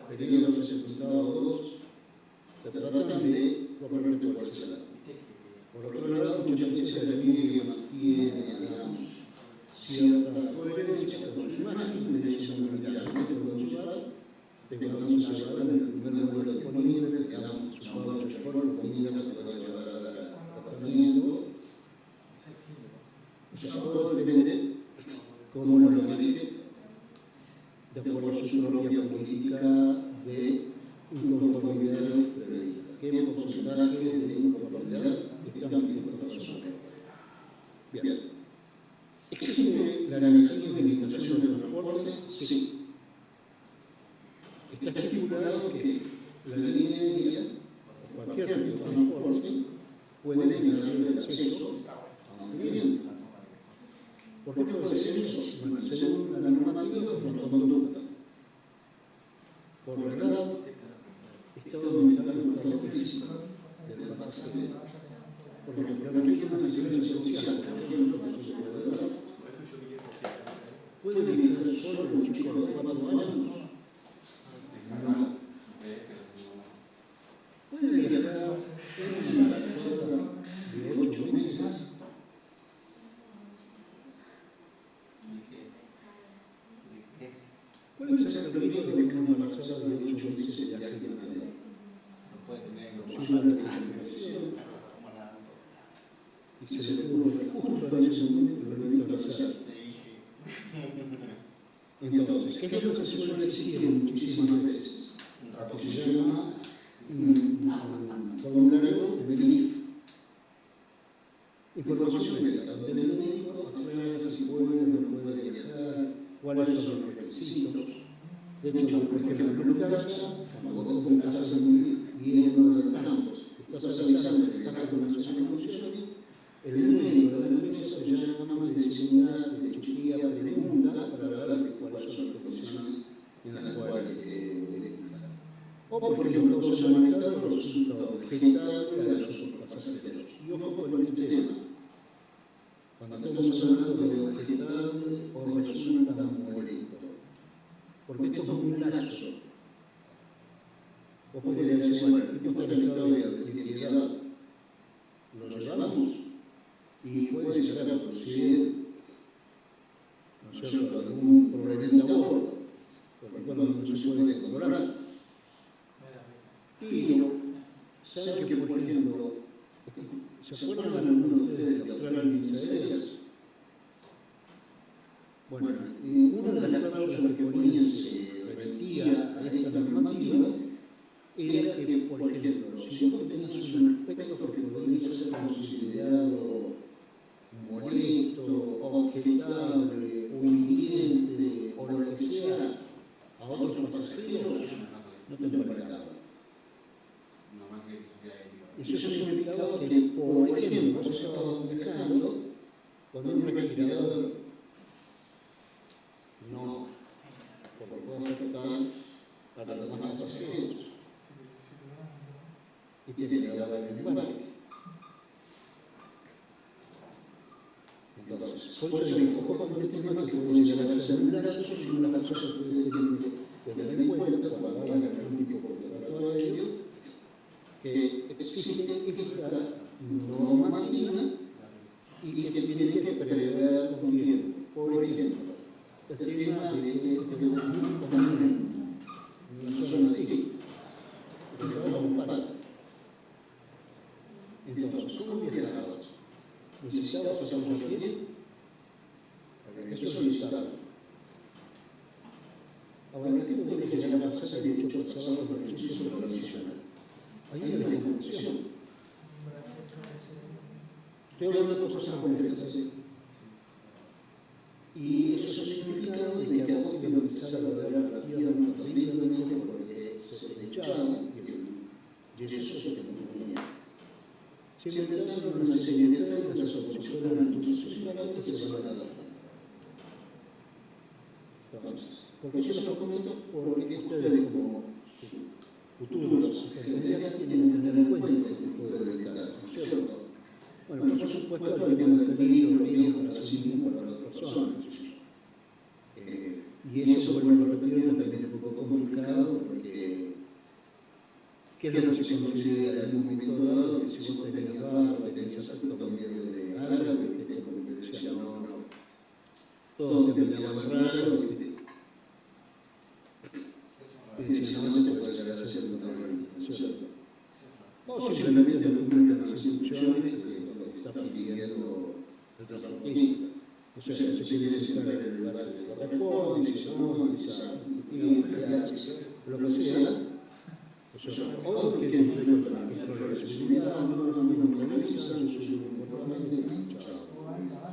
pedido los presentados, se tratan de correr por ese lado. Por otro lado, muchas veces la línea mantiene, digamos, cierta coherencia con su imagen, le dicen, mira, no te podemos llevar, te vamos a llevar a un de acuerdo a su propia política de inconformidades previstas. ¿Qué porcentaje de inconformidad están dispuestos a asumir? Bien. ¿Existe la negativa limitación del transporte? Sí. Está estipulado que la línea aérea o cualquier tipo de transporte puede negar el acceso a un cliente. ¿Por qué puede ser eso? Bueno, según la normativa, por la conducta, por la edad, estado mental o estado físico del pasajero, por lo que requiere una asistencia social, por ejemplo, que se puede dar. ¿Puede viajar solo un chico de 4 años? No. ¿Puede viajar una embarazada de 8 meses? ¿Cuál es el riesgo de que una embarazada de 8 meses viaje en avión? No puede tener Posible discriminación y se le ocurre justo en ese momento el delito de hacer. Entonces, ¿qué es lo que se suele exigir muchísimas veces? Lo que se llama un formulario médico. Información médica, donde el médico aclara si puede o no puede viajar, cuáles son los requisitos. De hecho, por ejemplo, en Lufthansa, cuando vos completás el menú y en uno de los campos estás avisando que estás con una zona de funciones, el médico de la empresa te llama, te diseña, te chequea, pregunta para ver cuáles son las condiciones en las cuales debe viajar. O, por ejemplo, causa humanitaria resulta objetable a los otros pasajeros. Y ojo con este tema. Cuando estamos hablando de objetable o resulta molesto. Porque esto es muy laxo. Vos podrías decir, bueno, el tipo está en estado de piedad. Lo llevamos y puede llegar a producir, ¿no es cierto?, algún problemita a bordo. Porque bueno, no se puede controlar. Pero, ¿saben que, por ejemplo, se acuerdan algunos de ustedes de Australia Líneas Aéreas? Bueno, una de las cláusulas que ponía se remitía a esta normativa era que, por ejemplo, si vos tenías un aspecto que podría ser considerado molesto, objetable o hiriente o lo que sea a otros pasajeros, no te embarcaban. Eso significaba que, por ejemplo, vos estabas viajando con un respirador, no, porque puede afectar a los demás pasajeros y tiene que haber el embarque. Entonces, por eso digo, ojo con este tema que puede llegar a ser un laxo y una de las cosas que ustedes tienen que tener en cuenta cuando hagan algún tipo de contrato aéreo, que existe esta normativa y que tiene que prever con tiempo. Por ejemplo, el tema de que este es muy común en una zona de aquí, que te va a un pata. Entonces, ¿cómo viajabas? ¿Necesitabas apoyo a pie? Había que solicitarlo. Ahora, ¿qué podría llegar a pasar? De hecho, pasaba con el ejercicio provisional. Hay una desconexión. Estoy hablando de cosas concretas. Y eso significa de que a vos te iba a empezar a doler la pierna terriblemente porque se te hinchaba y eso se te movía. Se inventaron una serie de férmulas como si fueran yesos inflables que se van a dar. Entonces, ¿por qué se los comento? Porque ustedes como futuros agentes tienen que tener en cuenta este tipo de detalles, ¿no es cierto? Bueno, por supuesto, el tema del peligro, riesgo para sí mismo, para las personas. Y eso, vuelvo a repetir, también es un poco complicado porque ¿qué es lo que se considera en un momento dado? Que si vos tenés barba, tenés aspecto medio de árabe, esto es lo que te decía, no, todos te miraban raro, y decían, no, te puedes llegar a ser un problema, ¿no es cierto? O simplemente no cumplen las instrucciones donde está pidiendo el transportista. O sea, no se quiere sentar en el lugar que le corresponde, dice no, empieza a discutir, pelearse, lo que sea. O sea, o quiere cumplir con el control de seguridad, no me revisan, yo soy muy importante, chao.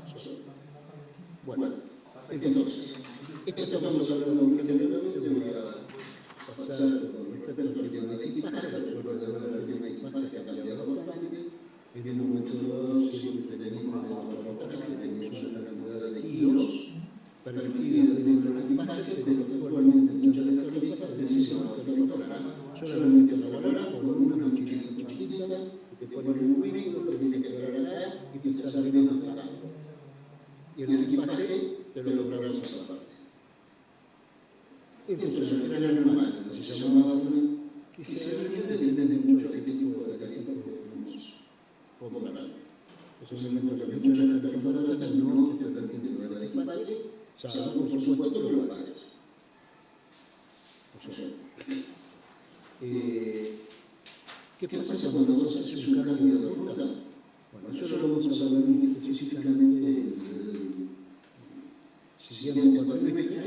O sea, bueno, entonces, esto estamos hablando generalmente, voy a pasar con respecto al tema de equipaje, recuerdo que ahora el tema de equipaje ha cambiado bastante. En un momento dado siempre tenemos que tenemos una cantidad de kilos permitidos dentro del equipaje, pero actualmente muchas de las tarifas te dicen una tarifa plana. Solamente elaborar con una mochilita chiquitita que te ponen en un vehículo, te tiene que llevar acá y pesar menos de tanto. Y el equipaje te lo cobramos aparte. Entonces, lo que era normal, lo que se llamaba que se alinea depende mucho de qué tipo de tarifa podemos comprar. Entonces, me encuentro que muchas de las tarifas baratas no te permiten llevar equipaje, salvo, por supuesto, que lo pagues. O sea, ¿qué pasa cuando vos haces un cambio de ruta? Bueno, eso lo vamos a hablar muy específicamente en el siguiente cuatrimestre,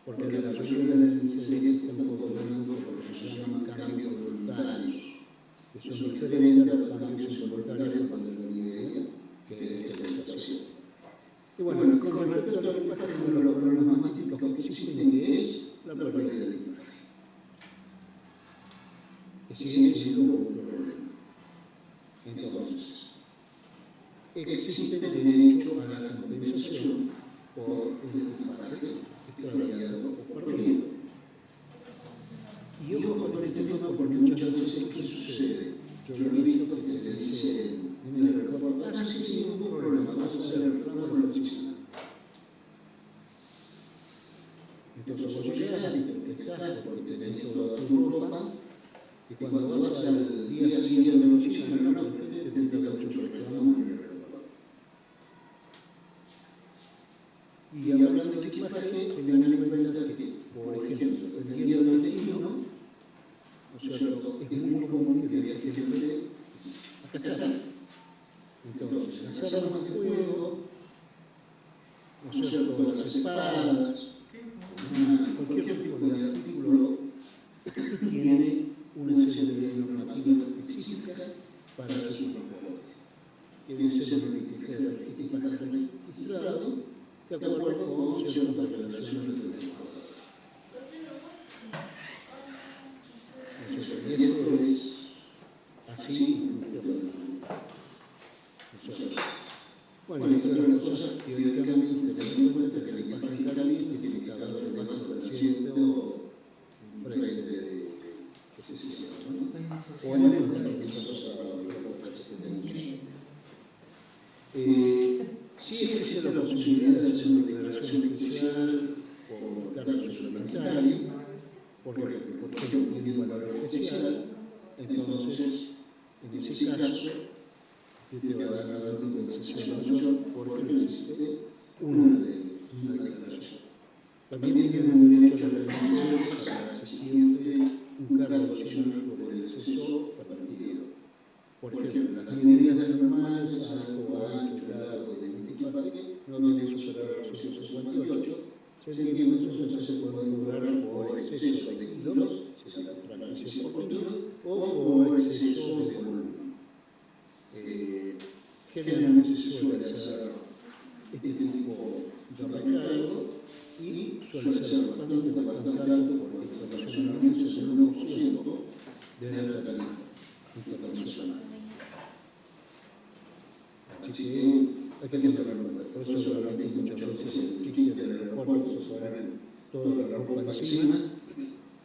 porque la mayoría de las licencias están cobrando por lo que se llaman cambios voluntarios, que son diferentes a los cambios involuntarios cuando la idea que es la educación. Y bueno, con respecto al equipaje, uno de los problemas más típicos que existen, que es la pérdida del equipaje. Que sigue siendo un problema. Entonces, existe el derecho a la compensación por el equipaje extraviado o perdido. Y ojo con este tema porque muchas veces, ¿qué sucede? Yo lo he visto que te dicen en el aeropuerto, sí, ningún problema, vas a hacer el reclamo de la oficina. Entonces vos llegás, porque estás, porque tenés toda tu ropa, y cuando vas al día siguiente a la oficina, no, porque te tendrá mucho reclamo en el aeropuerto. Y hablando de equipaje, tengan en cuenta que, por ejemplo, dependiendo del destino, ¿no es cierto?, es muy común que viaje gente a cazar. Entonces, las armas de fuego, ¿no es cierto?, las espadas, cualquier tipo de artículo tiene una serie de normativas específicas para su transporte. Debe ser un equipaje registrado de acuerdo con ciertas regulaciones del transporte. Y esto es así, bueno, y otra de las cosas, teóricamente, tener en cuenta que el equipaje en cabina tiene que caber debajo del asiento frente de, ¿qué se llama?, ¿no? O en el compartimiento cerrado, que tenemos ahí. Sí existe la posibilidad de hacer una declaración especial por cargo suplementario, porque, por ejemplo, tiene un valor especial, entonces, en ese caso, te va a dar una compensación mayor porque no existe una declaración. También tienen un derecho a las revisiones a exigirte un cargo adicional por el exceso permitido. Por ejemplo, las medidas normales, alto, ancho, largo de un equipaje no deben superar los 258. Se entiende que entonces se pueden cobrar por exceso de kilos, si la franquicia por kilo, o por exceso de volumen. Generalmente se suele hacer este tipo de recargo y suele ser bastante alto porque internacionalmente es el 1% de la tarifa internacional. Así que hay que tenerlo en cuenta. Por eso realmente muchas veces el chiste del aeropuerto se ponen toda la ropa encima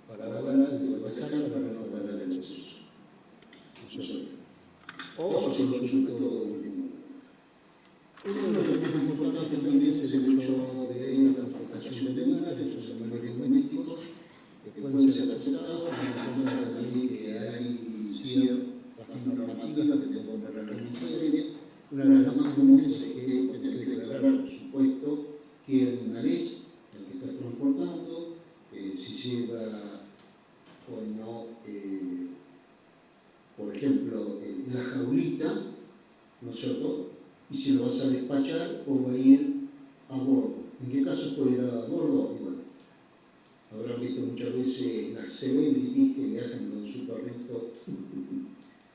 para viajar, para no pagar el exceso. O se consume todo de último. Uno de los temas importantes también es el hecho de la transportación de animales, los animales domésticos, que pueden ser aceptados, teniendo en cuenta también que hay ciertas normativas que tengo que realizar. Una de las más comunes es que tienes que declarar, por supuesto, qué animal es el que estás transportando, si lleva o no, por ejemplo, la jaulita, ¿no es cierto?, y si lo vas a despachar o va a ir ¿En qué caso puede ir a bordo? Y bueno, habrán visto muchas veces las celebrities que viajan con su perrito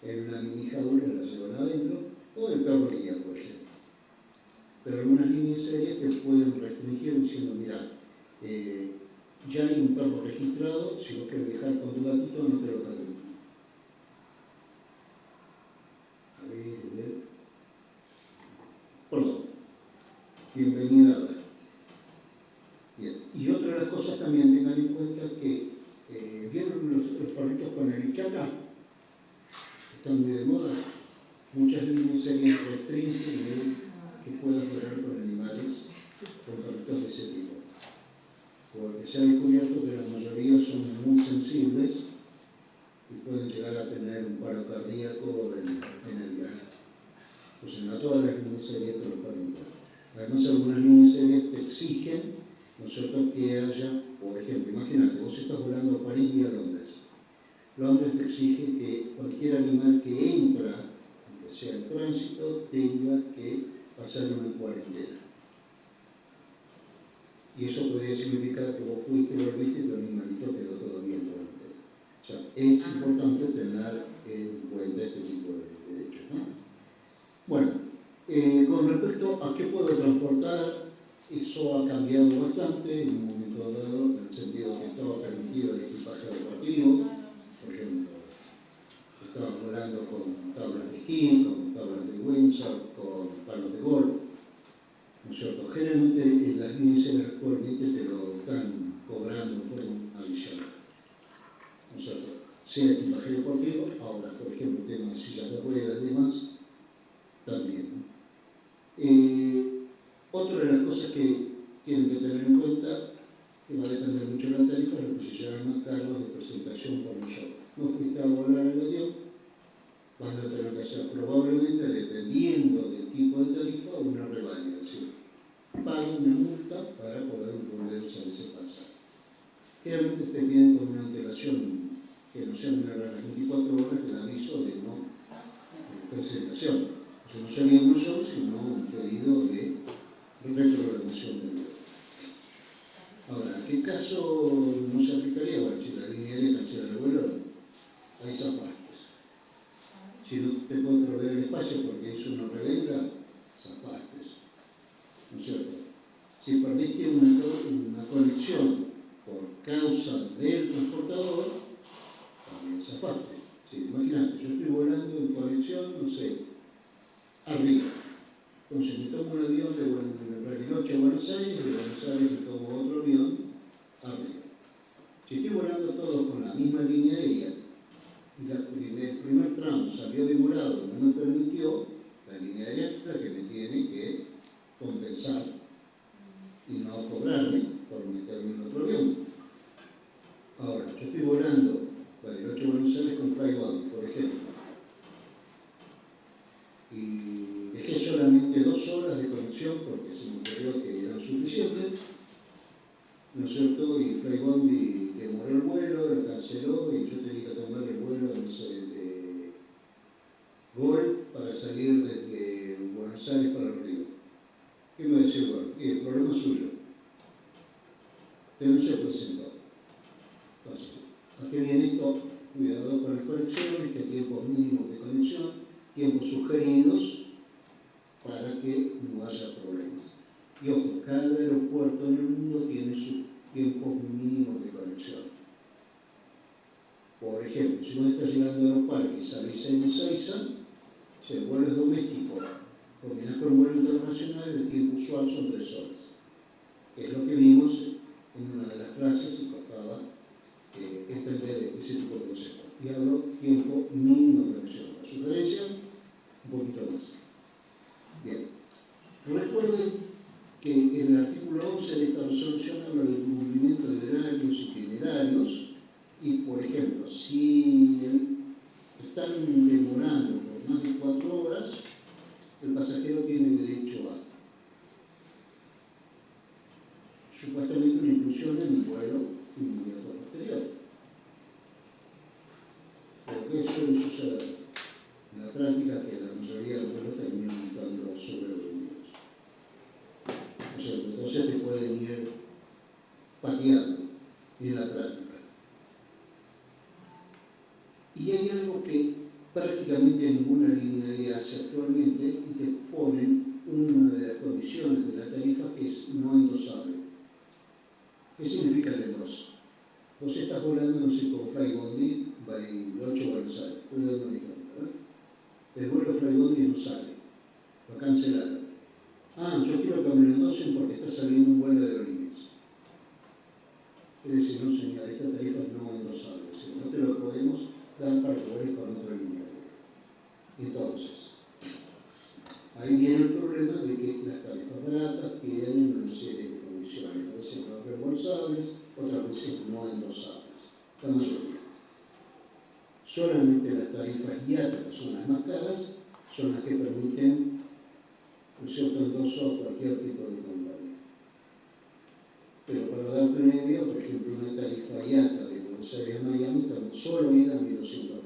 en una mini jaula, la llevan adentro, o el perro guía, por ejemplo. Pero algunas líneas aéreas te pueden restringir diciendo, mira, ya hay un perro registrado, si vos querés viajar con tu gatito no te lo permito. A ver. Perdón. Bienvenida a ver. Bien. Y otra de las cosas también tengan en cuenta que ¿vieron los perritos con el ichaca? Están muy de moda. Muchas líneas aéreas restringen que puedas volar con animales, con perritos de ese tipo. Porque se ha descubierto que la mayoría son muy sensibles y pueden llegar a tener un paro cardíaco en el viaje. Entonces, no todas las líneas aéreas te lo permiten. Además, algunas líneas aéreas te exigen, ¿no es cierto?, que haya, por ejemplo, imagínate, vos estás volando a París y a Londres. Londres te exige que cualquier animal que entra, aunque sea en tránsito, tenga que pasar una cuarentena. Y eso podría significar que vos fuiste y volviste y tu animalito quedó todavía en cuarentena. O sea, es importante tener en cuenta este tipo de derechos, ¿no? Bueno, con respecto a qué puedo transportar, eso ha cambiado bastante en un momento dado, en el sentido que estaba permitido el equipaje deportivo, por ejemplo, estaban volando con tablas de esquí, con tablas de windsurf, con palos de golf, ¿no es cierto? Generalmente las líneas aéreas actualmente te lo están cobrando en forma adicional, ¿no es cierto? Sea equipaje deportivo, ahora, por ejemplo, tema de sillas de ruedas y demás, también, ¿no? Otra de las cosas que tienen que tener en cuenta, que va a depender mucho de la tarifa, es lo que se llama cargos de presentación por nosotros. No fuiste a volar el avión, vas a tener que hacer probablemente, dependiendo del tipo de tarifa, una revalidación. Paga una multa para poder volver a usar ese pasaje. Generalmente te piden con una antelación que no sea menor a las 24 horas el aviso de no presentación. O sea, no sería un show, sino un pedido de reprogramación del vuelo. Ahora, ¿en qué caso no se aplicaría? Bueno, si la línea aérea cancela el vuelo, hay zapatos. Si no te puede proveer el espacio porque es una revenda, zapatos. ¿No es cierto? Si perdiste una conexión por causa del transportador, también zapatos. Sí, imagínate, yo estoy volando en conexión, no sé, arriba. Entonces me tomo un avión de Bariloche a Buenos Aires, de Buenos Aires me tomo otro avión arriba. Si estoy volando todos con la misma línea aérea y el primer tramo salió demorado y no me permitió, la línea aérea es la que me tiene que compensar y no cobrarme por meterme en otro avión. Ahora, yo estoy volando Bariloche a Buenos Aires con Flybondi, por ejemplo, y dejé solamente 2 horas de conexión porque se me ocurrió que eran suficientes, ¿no es cierto? Y Flybondi demoró el vuelo, lo canceló y yo tenía que tomar el vuelo, no sé, de Gol para salir desde Buenos Aires para el Río. ¿Qué me decía Gol? Y el problema es suyo. Usted no se presentó. Entonces, ¿a qué viene esto? Cuidado con las conexiones, que tiempos mínimos de conexión, tiempos sugeridos para que no haya problemas. Y ojo, cada aeropuerto en el mundo tiene sus tiempos mínimos de conexión. Por ejemplo, si uno está llegando a Aeroparque y salís en Ezeiza, si el vuelo es doméstico, combinás con el vuelo internacional, el tiempo usual son 3 horas. Que es lo que vimos en una de las clases y costaba entender ese tipo de conceptos. Y hablo tiempo mínimo de conexión. La sugerencia, un poquito más. Bien. Recuerden que en el artículo 11 de esta resolución habla del cumplimiento de horarios itinerarios y, por ejemplo, si están demorando por más de 4 horas, el pasajero tiene derecho a supuestamente una inclusión en un vuelo inmediato posterior. Pero ¿qué suele suceder? cambiando en la práctica. Y hay algo que prácticamente ninguna línea aérea hace actualmente y te ponen una de las condiciones de la tarifa que es no endosable. ¿Qué significa el endoso? Vos estás volando, no sé, con Flybondi, Bariloche, Buenos Aires, estoy dando un ejemplo, ¿verdad? El vuelo Flybondi no sale, lo cancelaron. Yo quiero que me lo endosen porque está saliendo un vuelo de aerolíneas. Es decir, no señor, esta tarifa es no endosable, es decir, no te lo podemos dar para que vueles con otra línea aérea. Entonces, ahí viene el problema de que las tarifas baratas tienen una serie de condiciones, a veces no reembolsables, otras veces no endosables, la mayoría. Solamente las tarifas IATA, que son las más caras, son las que permiten un cierto endoso a cualquier tipo de compañía. Pero para darte una idea, por ejemplo, una tarifa IATA de Buenos Aires a Miami solo era $1.200.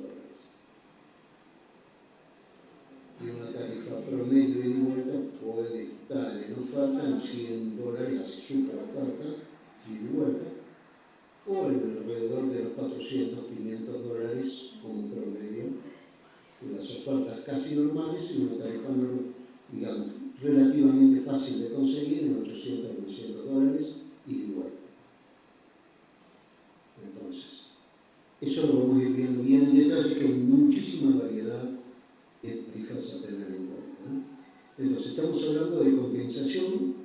Y una tarifa promedio y de vuelta puede estar en oferta en $100, así super oferta, y de vuelta, o en alrededor de los $400, $500 como promedio, de las ofertas casi normales y una tarifa, digamos, relativamente fácil de conseguir en $800, $900 y de vuelta. Entonces, eso lo vamos a ir viendo bien en detalle, que hay muchísima variedad de tarifas a tener en cuenta, ¿no? Entonces, estamos hablando de compensación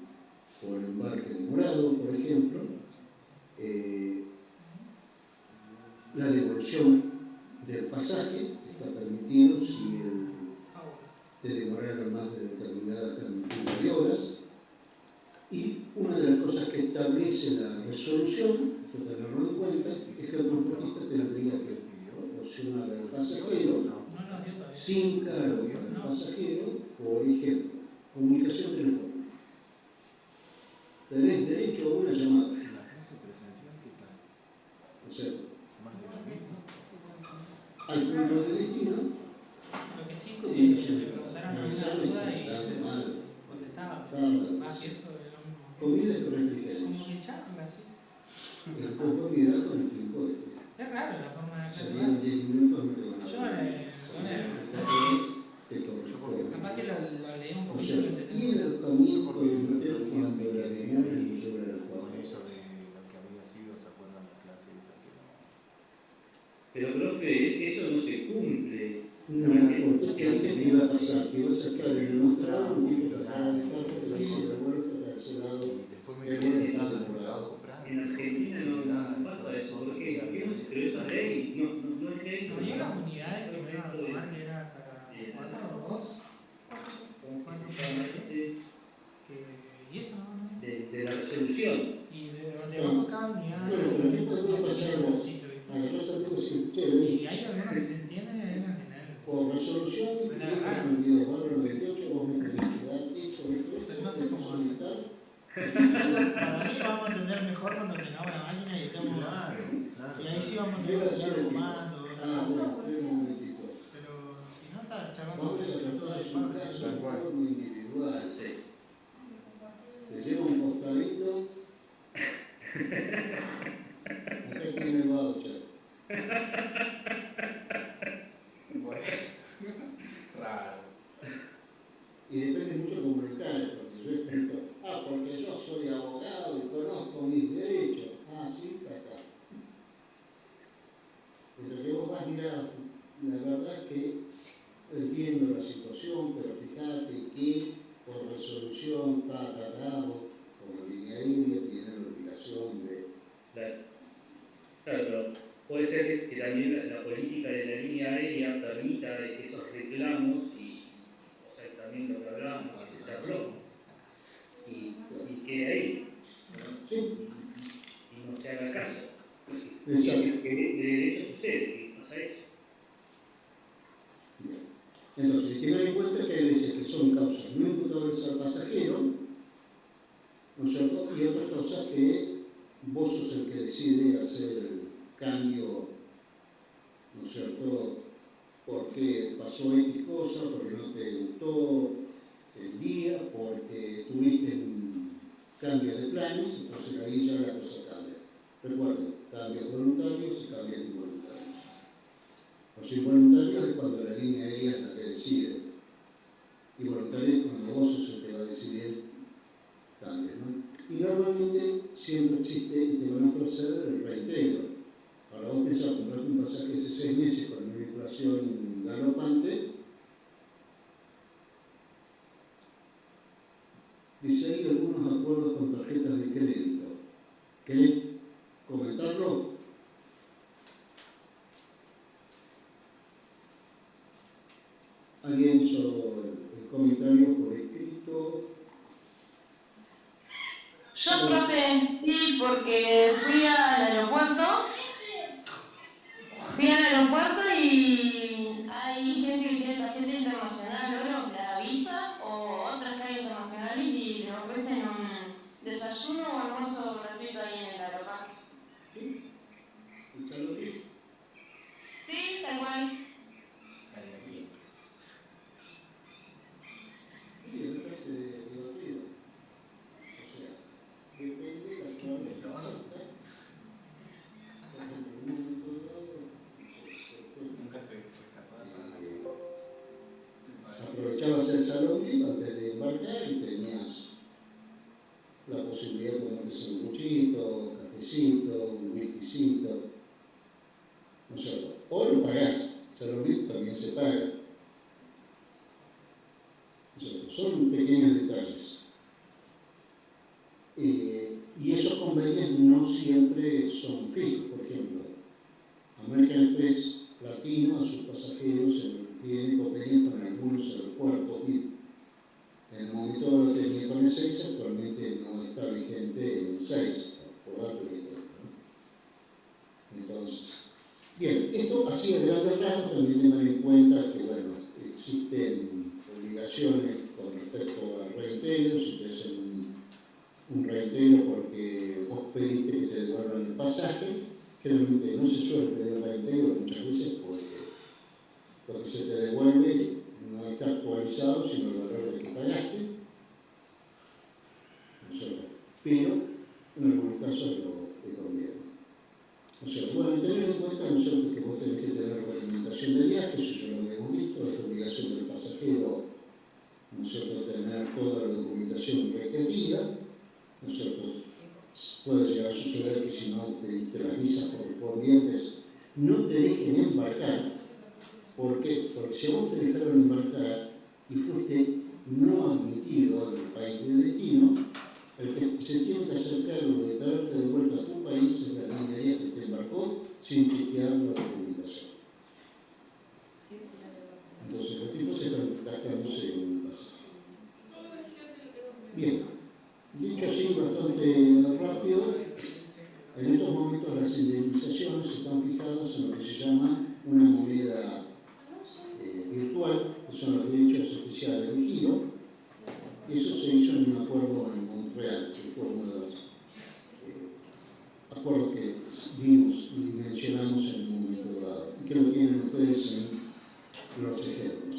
por embarque demorado, por ejemplo, la devolución del pasaje está permitido si te demoraron más de determinada cantidad de horas, y una de las cosas que establece la resolución, hay que tenerlo en cuenta, es que el transportista tendría que proporcionar al pasajero, sin cargo para el pasajero, por ejemplo, comunicación telefónica. Tenés derecho a una llamada. ¿La clase presencial qué tal? O sea, Más de lo mismo. al punto de destino, Lo que sí, comunicación me preguntaron alguna duda y contestaba, pero si eso era comida y como refrigerio. que charla, así. Y después comida con el tiempo de espera. Es raro la forma de Salieron actuar. 10 minutos, no te van a Yo dar. Te corresponde. capaz que lo leí un O poquito sea, y lo entendí. y el alojamiento del hotel cuando la demora no sobre las Con 4 eso horas. de lo que había sido, ¿se acuerdan la clase esa que no? Pero profe, eso no se cumple. No, porque te dije que iba a pasar, que ibas a estar en el mostrador, un tipo que acaba de estar, que te dice, el vuelo está cancelado. Y después me El quedé vuelo está pensando en el demorado. trabajo práctico. En Argentina no pasa eso. ¿Por qué? ¿Por qué no se creó esa ley? No es ley. No, yo las unidades que me iban a tomar, que era hasta 4 o 2, y eso no. De la resolución. Y de donde vamos cada unidad. Bueno, pero ¿qué puede pasar vos? sitio, ¿viste? Agarrás a todos y che, vení. Y hay algunos que se entienden y hay algunos que no. Por resolución, y que en el video barrio 98, vos me tenés que dar esto, Pero no sé cómo solicitar. Para mí vamos a entender mejor cuando tengamos la máquina y estemos. Claro. Y ahí sí vamos a Yo tener voy a que hacer hacer el tipo. comando. Bueno, un momentito. Pero si no, está charlando Vamos a con tratar de su caso Tal de cual. forma individual. Sí. Te llevo un costadito. Acá tiene el voucher. Bueno, raro. Y depende mucho cómo lo encares, porque yo explico, porque yo soy abogado y conozco mis derechos. Sí, acá. Pero que vos vas, mirá, la verdad es que entiendo la situación, pero fíjate que por resolución, vos, como línea aérea, tiene la obligación de... Claro, pero puede ser que también la política de la línea aérea permita esos reclamos y, o sea, también lo que hablábamos, que se charló y quede ahí, ¿no? Sí, Y no se haga caso. exacto. Que de derecho sucede, que pasa eso. Bien. Entonces, hay que tener en cuenta que hay veces que son causas no imputables al pasajero, ¿no es cierto? Y otras causas que vos sos el que decide hacer el cambio, ¿no es cierto? Porque pasó X cosa, porque no te gustó el día, porque tuviste un cambio de planes, entonces ahí ya la cosa cambia. Recuerden, cambios voluntarios y cambios involuntarios. Los involuntarios es cuando la línea aérea es la que decide. Y voluntario es cuando vos sos el que va a decidir cambios, ¿no? Y normalmente siempre existe y te van a ofrecer el reintegro. Ahora vos pensás comprarte un pasaje de 6 meses con una inflación galopante. Dice ahí algunos acuerdos con tarjetas de crédito. ¿Querés comentarlo? ¿Alguien hizo el comentario por escrito? Yo, profe, sí, porque fui al aeropuerto y hay gente que tiene tarjeta internacional, oro, la Visa o otras que hay internacionales y le ofrecen un desayuno o almuerzo gratuito ahí en el aeroparque. ¿Sí? ¿Escuchalo bien? Sí, tal cual. Sí, es bastante divertido. O sea, depende de la ciudad de la salsa. Por ejemplo, en un momento dado, Nunca se rescató nada. aprovechabas el salón VIP antes de embarcar y tenías la posibilidad de comerse un buchito, cafecito, un whiskycito, ¿no es cierto? O lo pagás, el salón VIP también se paga. ¿No es cierto? Son pequeños detalles. Y esos convenios no siempre son fijos. Por ejemplo, American Express Latino a sus pasajeros tiene convenios con algunos aeropuertos VIP. En el momento lo tenía con el 6, actualmente no está vigente el 6, por dato vigente, ¿no? Entonces, bien, esto así de grandes rasgos también tengan en cuenta que, bueno, existen obligaciones con respecto al reintegro, si te hacen un reintegro porque vos pediste que te devuelvan el pasaje, generalmente no se suele pedir reintegro muchas veces porque lo que se te devuelve no está actualizado sino el valor del que pagaste, ¿no es cierto? Pero en algunos casos te conviene. O sea, bueno, tener en cuenta, ¿no es cierto?, que vos tenés que tener documentación de viaje, eso ya lo habíamos visto, es obligación del pasajero, ¿no es cierto?, tener toda la documentación requerida, ¿no es cierto? Puede llegar a suceder que si no pediste las visas correspondientes, no te dejen embarcar. ¿Por qué? Porque si a vos te dejaron embarcar y fuiste no admitido en el país de destino, el que se tiene que hacer cargo de traerte de vuelta a tu país es la línea aérea que te embarcó sin chequear la documentación. Entonces los tipos están gastándose en un pasaje. Bien, dicho así bastante rápido, en estos momentos las indemnizaciones están fijadas en lo que se llama una moneda virtual, que son los derechos especiales de giro. Eso se hizo en un acuerdo en Montreal, que fue uno de los acuerdos que vimos y mencionamos en un momento dado, y que lo tienen ustedes en los ejemplos.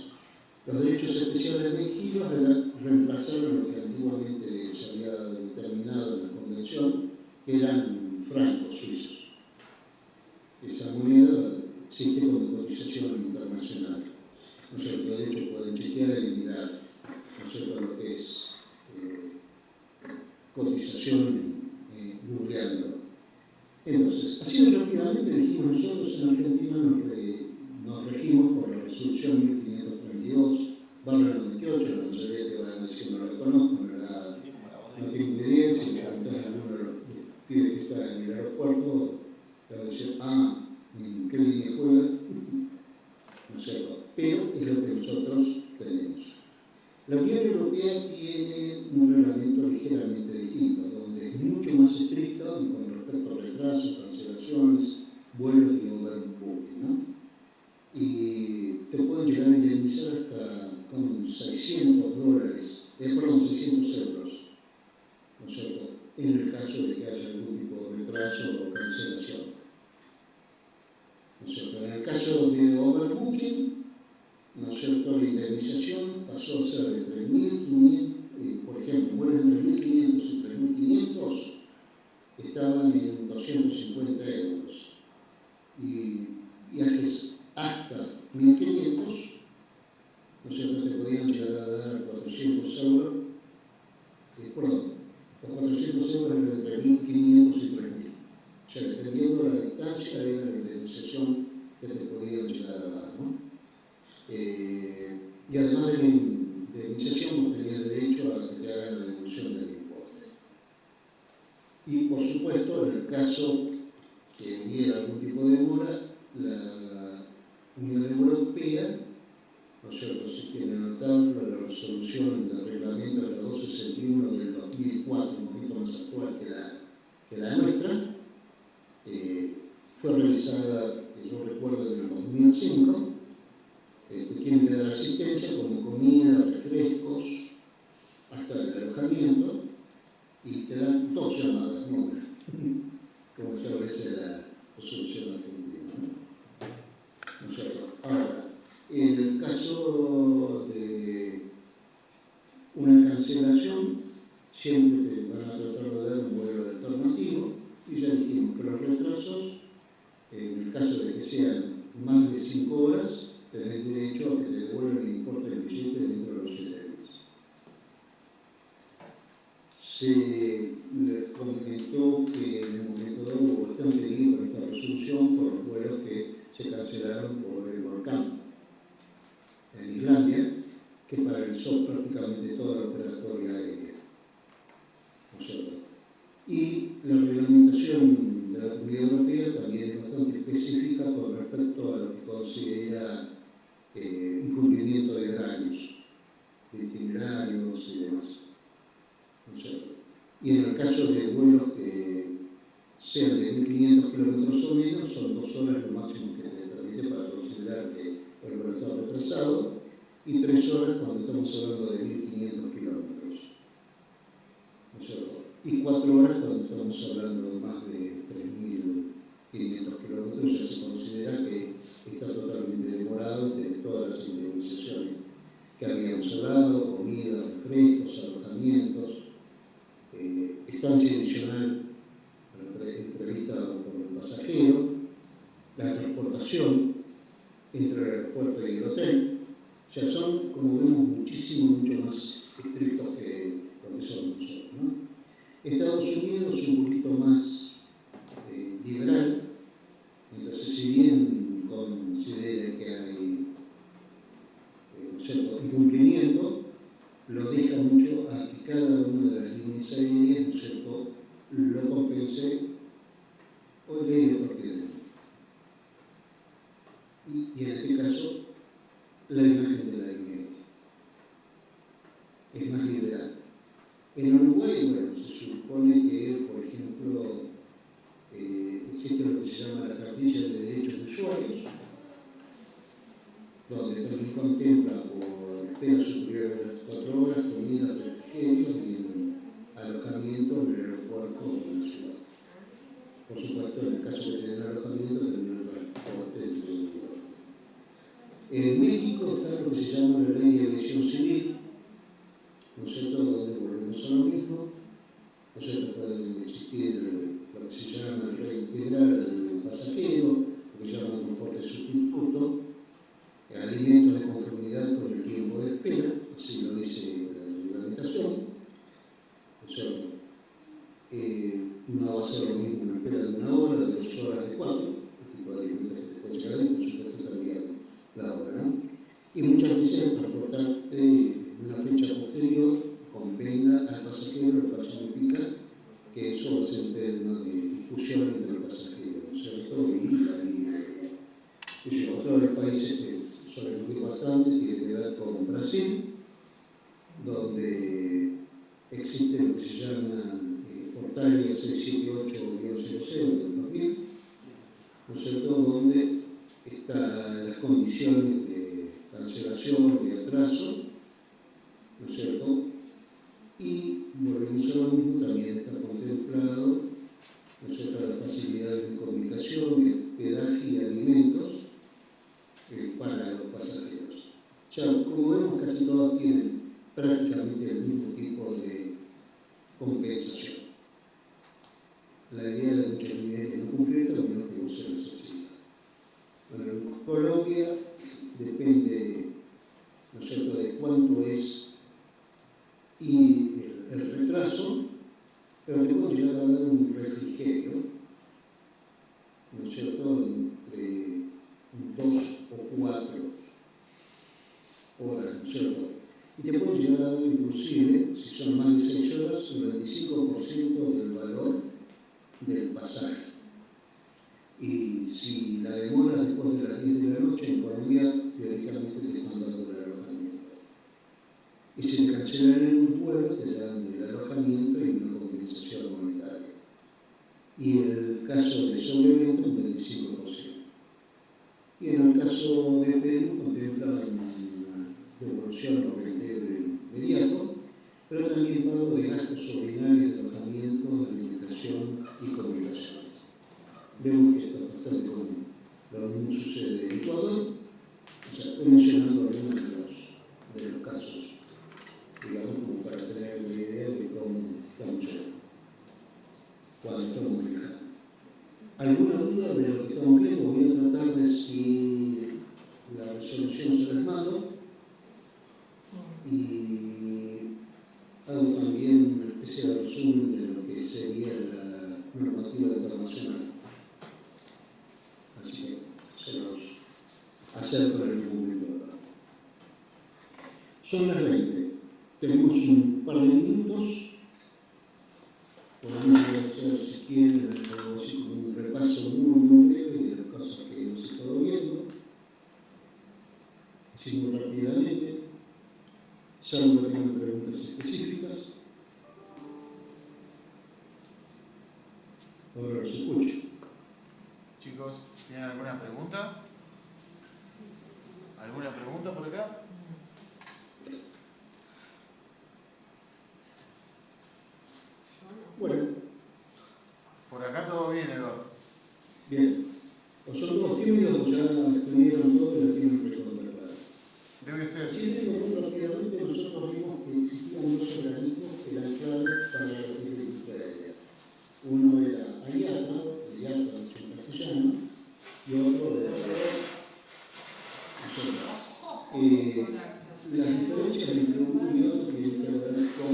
Los derechos especiales de giro reemplazaron lo que antiguamente se había determinado en la convención, que eran francos suizos. Esa moneda existe como cotización internacional. ¿No es cierto? De hecho, pueden chequear y mirar, ¿no es cierto?, lo que es cotización googleándolo. Entonces, así de rápidamente dijimos, nosotros en Argentina nos regimos por la resolución 1532/98, la mayoría te van a decir no la conozco, no tengo idea, si le preguntas a alguno de los pibes que está en el aeropuerto, te va a decir, ¿en qué línea juega? ¿No es cierto? Pero es lo que nosotros tenemos. La Unión Europea tiene un reglamento ligeramente distinto, donde es mucho más estricto con respecto a retrasos, cancelaciones, vuelos y overbooking, ¿no? Y te pueden llegar a indemnizar hasta con $600, 600 euros, ¿no es cierto?, en el caso de que haya algún tipo de retraso o cancelación. ¿No es cierto? En el caso de overbooking, ¿no es cierto?, la indemnización pasó a ser de 3.500, por ejemplo, vuelos entre 1.500 y 3.500 estaban en 250 sea, dependiendo de la distancia, era la indemnización que te podían llegar a dar, ¿no? Y además de la indemnización, vos tenías derecho a que te hagan la devolución del importe. Y por supuesto, en el caso que hubiera algún tipo de demora, la Unión Europea, ¿no es cierto?, si quieren anotarlo, la resolución del reglamento de la 261 del 2004, un poquito más actual que la nuestra, fue realizada, que yo recuerdo, en el 2005, te tienen que dar asistencia como comida, refrescos, hasta el alojamiento, y te dan 2 llamadas, no una, como establece la resolución argentina, ¿no? ¿No es cierto? Ahora, en el caso de una cancelación, siempre te van a tratar de dar un vuelo alternativo, y ya dijimos que los retrasos, en el caso de que sean más de 5 horas, tenés derecho a que te devuelvan el importe del billete dentro de los 7 días. Se les comentó que en el momento dado hubo bastante lío con esta resolución por los vuelos que se cancelaron por el volcán en Islandia, que paralizó prácticamente toda la operatoria aérea, ¿no es cierto? Y la reglamentación de la Comunidad Europea también es bastante específica con respecto a lo que considera incumplimiento de horarios, de itinerarios y demás, ¿no es cierto? Y en el caso de vuelos que sean de 1.500 kilómetros o menos, son 2 horas lo máximo que te permite para considerar que el vuelo está retrasado, y 3 horas cuando estamos hablando de 1.500 kilómetros, ¿no es cierto? Y 4 horas cuando estamos hablando de más de 3.500 kilómetros, ya se considera que está totalmente demorado de todas las indemnizaciones que habíamos hablado, comida, refrescos, alojamientos, estancia adicional prevista por el pasajero, la transportación entre el aeropuerto y el hotel. O sea, son, como vemos, mucho más estrictos que lo que somos nosotros, ¿no? Estados Unidos es un poquito más liberal, entonces si bien considera que hay ¿no es cierto?, incumplimiento, lo deja mucho a que cada una de las líneas aéreas, ¿no es cierto?, lo compense o le dé oportunidad. Y en este caso, la imagen de la línea es más liberal. En Uruguay, bueno, se supone que, por ejemplo, existe lo que se llama la cartilla de derechos de usuarios, donde también contempla por espera superior a las 4 horas, comida, refrigerio y alojamiento en el aeropuerto o en la ciudad. Por supuesto, en el caso de tener alojamiento, también el transporte dentro del lugar. En México está lo que se llama la ley de aviación civil, ¿no es cierto?, donde volvemos a lo mismo, ¿no es cierto?, pueden existir lo que se llama el reintegrar al pasajero, lo que se llama transporte sustituto, alimentos de conformidad con el tiempo de espera, así lo dice la reglamentación, ¿no es cierto? No va a ser lo mismo una espera de 1 hora, de 2 horas, de 4, el tipo de alimentos que te puede llegar y por supuesto también la hora, ¿no? Y muchas veces transportarte en una fecha posterior convenga al pasajero, lo cual significa que eso va a ser un tema de discusión entre el pasajero, ¿no es cierto?, y la línea aérea. Y otro de los países que suelen medir bastante tiene que ver con Brasil, donde existe lo que se llama Portalia 678-00 del 2000, ¿no es cierto?, donde están las condiciones de cancelación, de atraso, ¿no es cierto?, y volvemos a lo mismo, también está contemplado, ¿no es cierto?, las facilidades de comunicación, de hospedaje y alimentos para los pasajeros. Ya, como vemos, casi todas tienen prácticamente el mismo tipo de compensación. La idea de muchas líneas es no cumplir, a menos que usen esa chica. Bueno, en Colombia depende, ¿no es cierto?, de cuánto es y el retraso, pero te puedo llegar a dar un refrigerio es cierto?, entre 2 o 4 horas, ¿no es cierto? Y te puede llegar a dar inclusive, si son más de 6 horas, el 25% del valor del pasaje. Y si la demora después de las 10 de la noche en Colombia, teóricamente te están dando el alojamiento. Y si te cancelan en un vuelo, te dan el alojamiento y una compensación monetaria. Y en el caso de sobreventa, un 25%. Y en el caso de Perú, contempla una devolución o reintegro inmediato, pero también pago de gastos ordinarios de alojamiento, de alimentación y comunicación. Vemos que esto es bastante común. Lo mismo sucede en Ecuador, o sea, estoy mencionando algunos de los casos, digamos, como para tener una idea de cómo estamos cuando estamos viajando. ¿Alguna duda de lo que estamos viendo? Voy a tratar de si la resolución se las mando y hago también una especie de resumen de lo que sería la normativa internacional. Así que se los acerco en el momento dado. Son las 20. Tenemos un par de minutos. Podemos hacer, si quieren, algo así como un repaso muy breve de las cosas que hemos estado viendo. Así muy rápidamente, salvo que tengan preguntas específicas. Ahora los escucho. Chicos, ¿tienen alguna pregunta? ¿Alguna pregunta por acá? Bueno, Por acá todo bien, Eduardo. bien. O son todos tímidos o ya estudiaron todo y lo tienen recontra claro. Debe ser. Así que muy rápidamente nosotros vimos que existían 2 organismos que eran claves para la agricultura aérea. Uno era IATA, dicho en castellano, y otro era las diferencias entre uno y otro tienen que ver con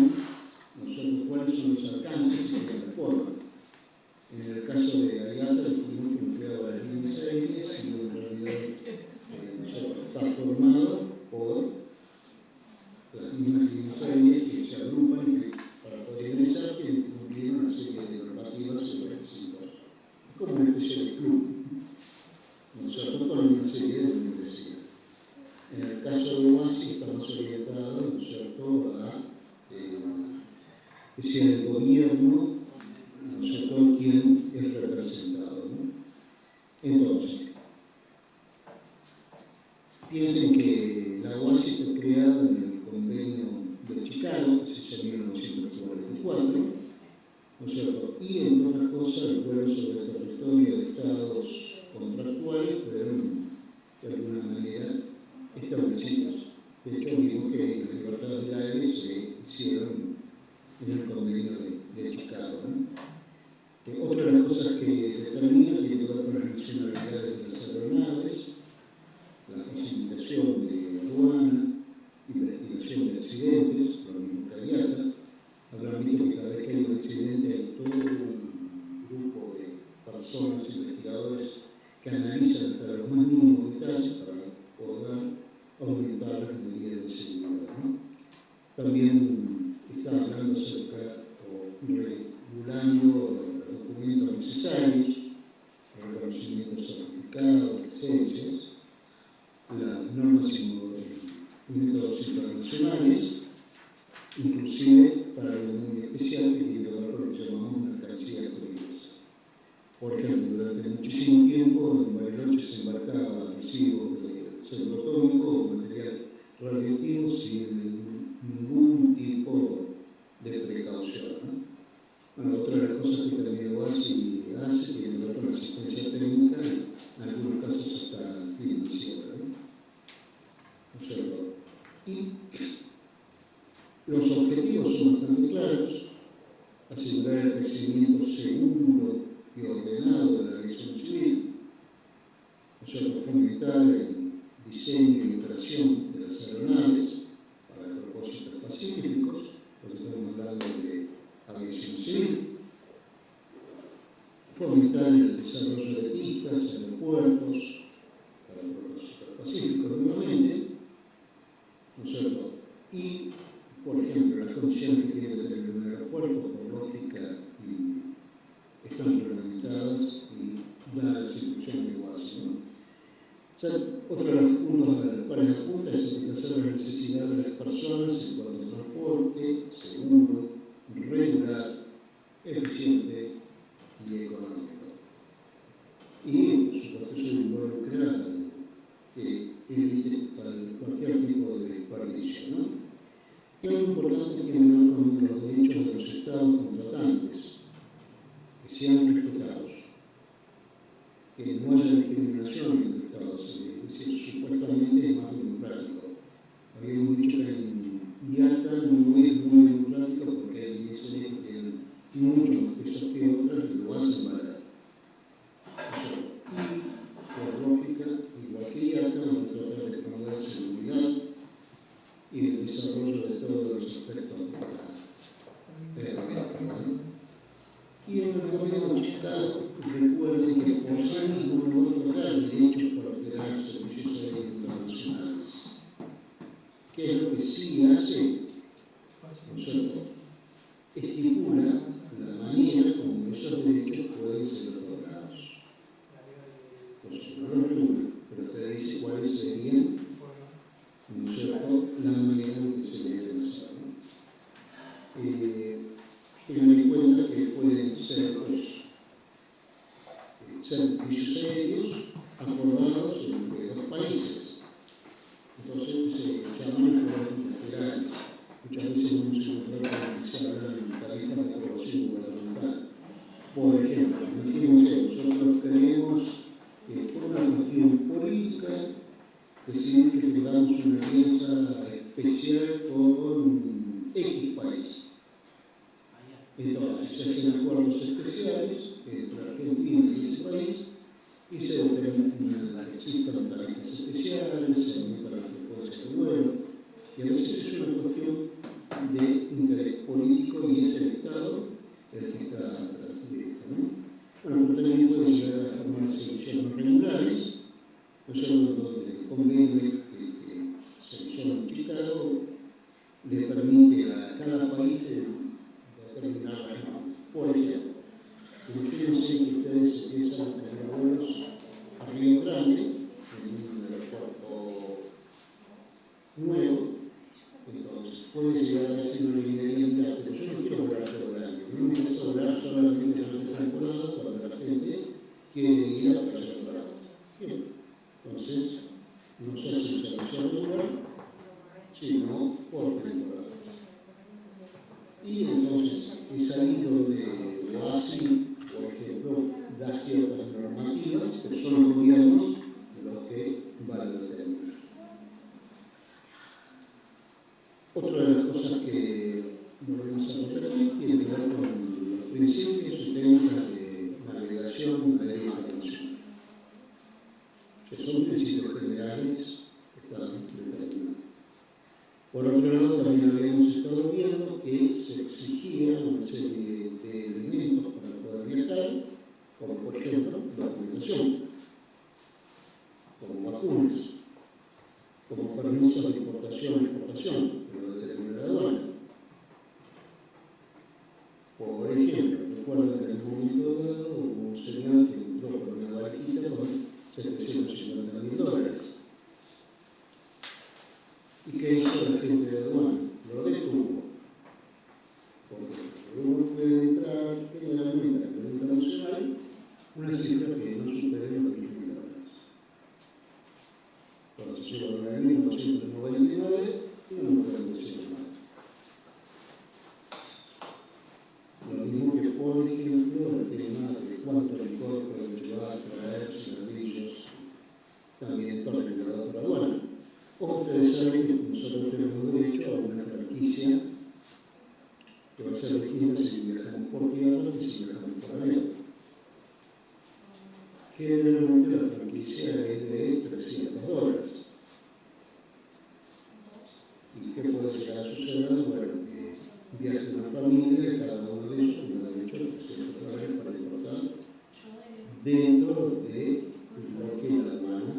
nosotros cuáles son los alcances y qué es la forma. En el caso de IATA dijimos que empleaba las líneas aéreas y en realidad está formado por las mismas líneas aéreas que se agrupan y que para poder ingresar tienen que cumplir una serie de normativas y requisitos. Es como una especie de club, nosotros con una serie de membresía. En el caso de OASI está más orientado, ¿no es cierto?, a que sea el gobierno, ¿no es cierto?, quien es representado, ¿no? Entonces, piensen que la OASI fue creada en el convenio de Chicago, que se hizo en 1944, ¿no es cierto?, y entre otras cosas, los vuelos sobre el territorio de estados contractuales fueron, de alguna manera, establecidos. De hecho, vimos que las libertades del aire se hicieron en el convenio de Chicago, ¿no? Otra de las cosas que determina tiene que ver con las nacionalidades de las aeronaves, la facilitación de aduana, investigación de accidentes, lo mismo que IATA. Habrán visto que cada vez que hay un accidente hay todo un grupo de personas, investigadores, que analizan hasta los más mínimos detalles para poder aumentar las medidas de seguridad, ¿no? También está hablando acerca o regulando los documentos necesarios, reconocimientos certificados, licencias, las normas y métodos internacionales, inclusive para algo muy especial que tiene que ver con lo que llamamos mercancías peligrosas. Por ejemplo, durante muchísimo tiempo en Bariloche se embarcaba residuos de pseudotónico o material radioactivo sin ningún tipo de precaución, ¿no? Bueno, otra de las cosas que también lo hace tiene que ver con la asistencia técnica, en algunos casos hasta financiera, ¿no es cierto? Y los objetivos son bastante claros: asegurar el crecimiento seguro y ordenado de la aviación civil, ¿no es cierto?, fomentar el diseño y operación de las aeronaves para propósitos pacíficos, pues estamos hablando de aviación civil, fomentar el desarrollo de pistas Otro de los puntos a los cuales apunta es satisfacer la necesidad de las personas en cuanto a transporte seguro, regular, eficiente y económico. Y, por supuesto, eso involucra que evite cualquier tipo de desperdicio, ¿no? Y algo importante tiene que ver con los derechos de los estados contratantes, que sean respetados, que no haya discriminación entre estados, es decir, supuestamente es más democrático. Habíamos dicho que en IATA no es muy democrático porque hay ISL que tienen mucho más pesos que otras y lo hacen valer. Y, por lógica, igual que IATA, vamos a tratar de promover seguridad y el desarrollo de todos los aspectos de la medicina. Y en el gobierno de Chicago, recuerden que por sí mismo no va a tocar derechos para operar servicios aéreos internacionales. ¿Qué es lo que sí hace? ¿No es cierto? Estipula la manera como esos derechos pueden ser otorgados. Por supuesto, no lo regula, pero te dice cuáles serían, ¿no es cierto?, la manera en que se deben hacer, ¿no? Tengan en cuenta que pueden ser servicios aéreos acordados entre dos países. Entonces se llaman acuerdos bilaterales. Muchas veces hemos encontrado que se hablan en tarifas de aprobación gubernamental. Por ejemplo, imagínense, nosotros queremos, por una cuestión política, decidir que tengamos una alianza especial con X país. Entonces se hacen acuerdos especiales entre Argentina y ese país y se determina que existan tarifas especiales, se aumentan las frecuencias de vuelo, y a veces es una cuestión de interés político y es el Estado el que está atrás de esto, ¿no? Bueno, pero también puede llegar a formar soluciones regulares, no solo donde el convenio que se hizo en Chicago le permite a cada país determinar las normas. Por ejemplo, imagínense que ustedes empiezan a tener vuelos a Río Grande, en un aeropuerto nuevo, entonces puede llegar a ser una línea, mira, pero yo no quiero volar todo el año, yo me interesa volar solamente durante la temporada cuando la gente quiere ir a Playa Dorada. Bien, entonces no se hace un servicio regular, sino por temporada. Y entonces es ahí donde la ASI, por ejemplo, da ciertas normativas, pero son los gobiernos los que van a determinar. Otra de las cosas que volvemos a repetir tiene que ver con los principios y técnicas de navegación aérea internacional. Que son principios generales que están determinados. Por otro lado, también habíamos estado viendo que se exigía una serie de elementos para poder viajar, como por ejemplo documentación, como vacunas, como permisos de importación y exportación, que lo determina la aduana. Por ejemplo, recuerden que en un momento dado hubo un señor que entró con una valijita con $750.000. ¿Y qué hizo la gente de aduana? Lo detuvo. Porque uno puede entrar generalmente a nivel internacional una cifra que no supere los $10.000. Cuando se llegó a 1999, no pueden decir nada. Lo mismo que, por ejemplo, el tema de cuánto licor pueden llevar, traer, cigarrillos, también está regulado por aduana. Como ustedes saben, que nosotros tenemos derecho a una franquicia que va a ser distinta si viajamos por tierra que si viajamos por avión. Generalmente la franquicia es de $300. ¿Y qué puede llegar a suceder? Bueno, que viaje una familia y cada uno de ellos tiene derecho a $300 para importar dentro de lo que la aduana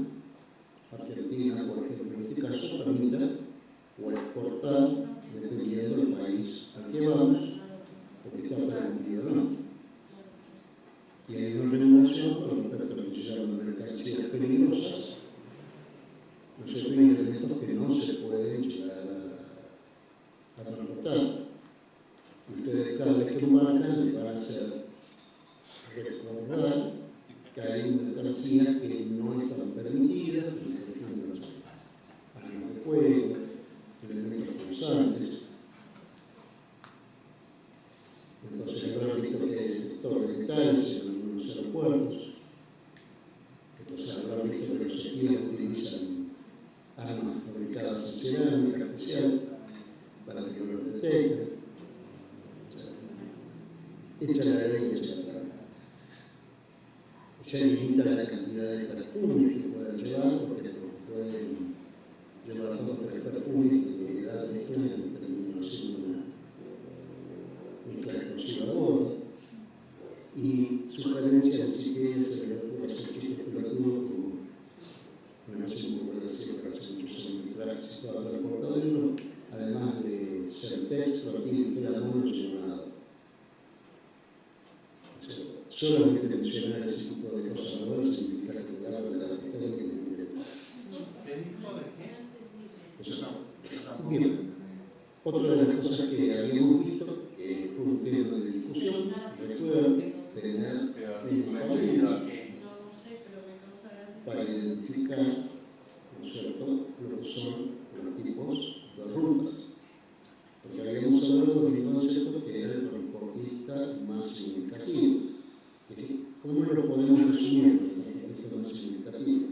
Argentina, por ejemplo, en este caso, permita o exportar dependiendo del país al que vamos, porque está permitido o no. Y hay una regulación con respecto a lo que se llaman mercancías peligrosas, ¿no es cierto? Hay elementos que no se pueden llegar a transportar. Ustedes cada vez que embarcan les van a hacer recordar que hay mercancías que no están permitidas, como por ejemplo armas de fuego, elementos punzantes. Entonces habrán visto que hay detector de metales en algunos aeropuertos. Entonces habrán visto que los espías utilizan armas fabricadas en cerámica especial para que no los detecten. Echa la ley, echa la trampa. Se limita la cantidad de perfumes que puedan llevar, porque pueden llevar 2 o 3 perfumes que en realidad mezclan y terminan haciendo una mezcla explosiva a bordo. Y sugerencia ni siquiera se le ocurre hacer chistes pelotudos como una vez me ocurrió decir que hace muchos años que situado el portadero, además de Certex, Protein y Gelamón, no llegó nada. Solamente mencionar ese tipo de cosas ahora significa que te hablan de la pestaña y de ¿Qué dijo de qué? Bien, otra de las cosas que habíamos visto, que fue un tema de discusión, recuerden tener un papel para identificar, ¿no es cierto?, lo que son los tipos de rutas. Porque habíamos hablado de un concepto que era el transportista más significativo. ¿Cómo lo podemos resumir el transportista más significativo?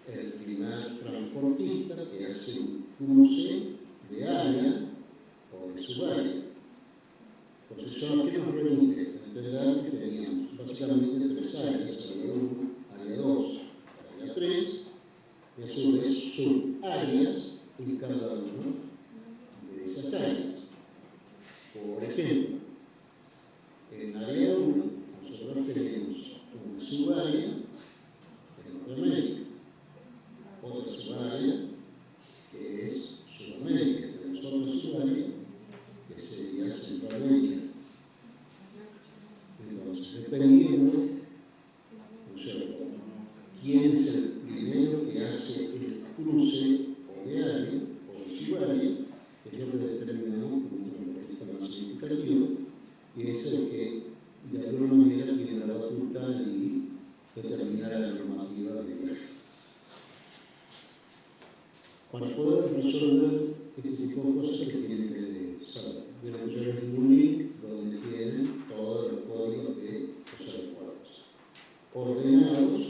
El primer transportista que hace un cruce de área o de subárea. Entonces, ¿eso a qué nos remite? Entender que teníamos básicamente 3 áreas, área 1, área 2, área 3, y a su vez subáreas en cada uno de esas áreas. Por ejemplo, en área 1 nosotros tenemos una subárea que es Norteamérica, otra subárea que es Sudamérica, tenemos otra subárea que sería Centroamérica. Entonces, dependiendo, ¿no es cierto?, quién es el primero que hace el cruce o de área o de subárea, es lo que determinamos como un transportista más significativo, y es el que de alguna manera tiene la batuta y determina la normativa del viaje. Para poder resolver este tipo de cosas que tienen que saber, yo les di un link donde tienen todos los códigos de los aeropuertos, ordenados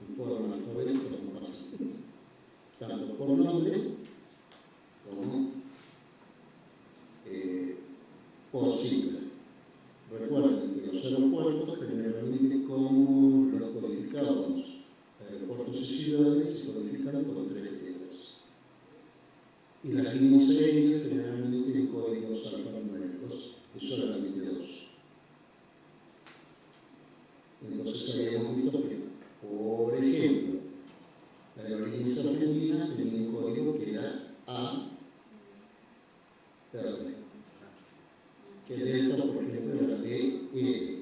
en forma alfabética muy fácil, tanto por nombre como por sigla. Recuerden que los aeropuertos generalmente, como los codificábamos, aeropuertos y ciudades se codifican con 3 letras. Y las líneas aéreas generalmente en códigos alfanuméricos de solamente 2. Entonces habíamos visto que, por ejemplo, la aerolínea argentina tenía un código que era AR, que Delta, por ejemplo, era DR.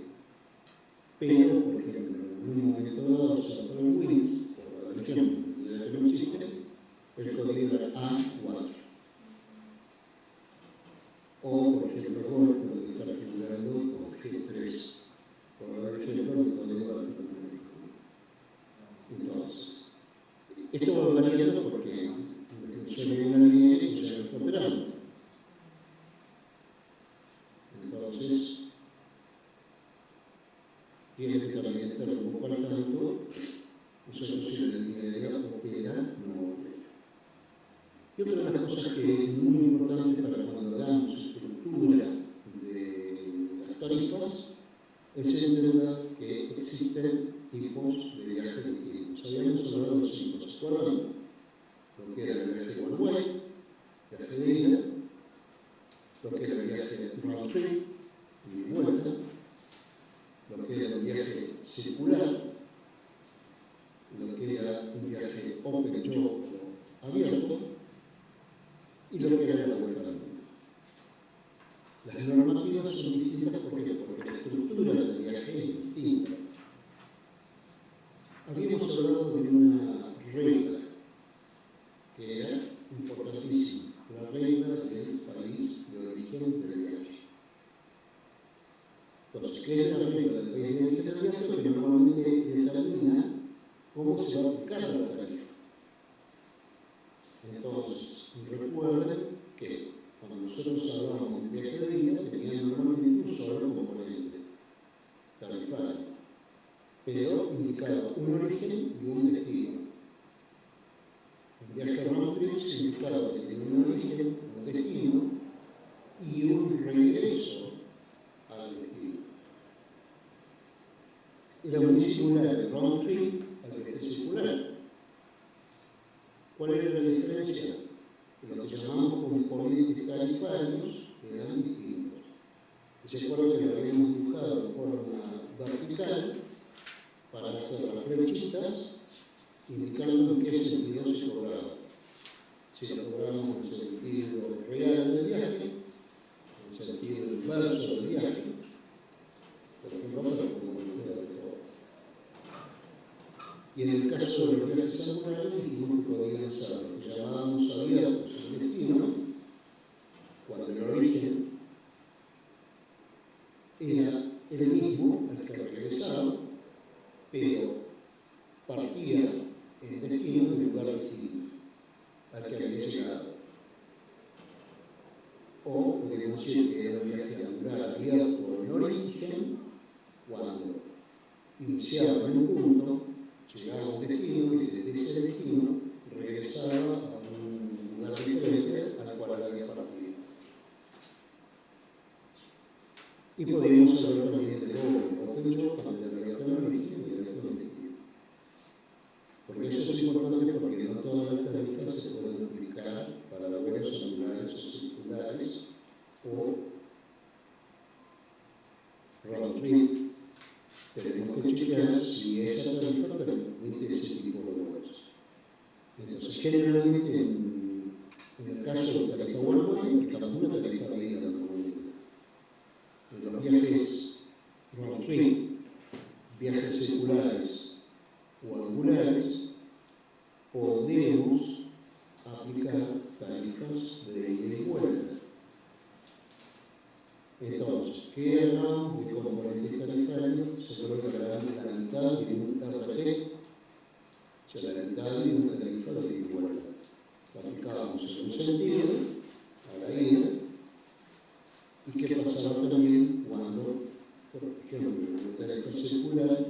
Pero, por ejemplo, en un momento dado, Southern Wings, por ejemplo, que no existe, el código era A4. O, por ejemplo, Gol puede estar figurando con G3, por ejemplo, el código alfanumérico. Entonces, esto va variando porque mencioné una línea que ya no está operando. Entonces, tiene que también estar un poco al tanto, nosotros si la línea aérea opera, no opera. Y otra de las cosas que es muy importante para cuando hagamos estructura de las tarifas es entender que existen tipos de viajes distintos. Habíamos hablado de 5, ¿se acuerdan? Lo que era el viaje one way, viaje de ida, lo que era el viaje round trip y vuelta, lo que era un viaje circular, lo que era un viaje open jaw o abierto, y lo que era la vuelta al mundo. Las normativas son distintas porque la estructura del viaje es distinta. Habíamos hablado de una regla pero indicaba un origen y un destino. Un viaje round trip significaba que tenía un origen, un destino y un regreso al destino. Era muy similar el round trip al viaje circular. ¿Cuál era la diferencia? Que lo que llamamos componentes tarifarios eran distintos. Se acuerda que lo habíamos dibujado de forma vertical para hacer las flechitas, indicando en qué sentido se cobraba. Si lo cobramos en el sentido real del viaje, en el sentido inverso del viaje, por ejemplo, para la comunidad de todo. Y en el caso de los viajes angulares, dijimos que podían ser lo que llamábamos abiertos el destino, cuando el origen era el mismo al que regresaba, pero partía en destino de un lugar distinto al que había llegado. O podemos decir que era un viaje angular abierto en origen, cuando iniciaba en un punto, llegaba a un destino y desde ese destino regresaba a un lugar diferente al cual había partido. Y podemos hablar también de open shop, cuando el abierto en origen y el abierto en destino. Porque eso es importante porque no todas las tarifas se pueden aplicar para vuelos angulares o circulares o round trip. Tenemos que chequear si esa tarifa permite ese tipo de vuelos. Entonces, generalmente, en el caso de tarifa worldwide, aplicamos una tarifa de ida normalmente. En los viajes round trip, viajes circulares o angulares, podemos aplicar tarifas de ida y vuelta. Entonces, ¿qué hablamos de componentes tarifarios? Seguro que hablamos de la mitad de un RT, o sea, la mitad de una tarifa de ida y vuelta. Lo aplicábamos en un sentido, a la ida, y qué pasaba también cuando, por ejemplo, en la tarifa circular,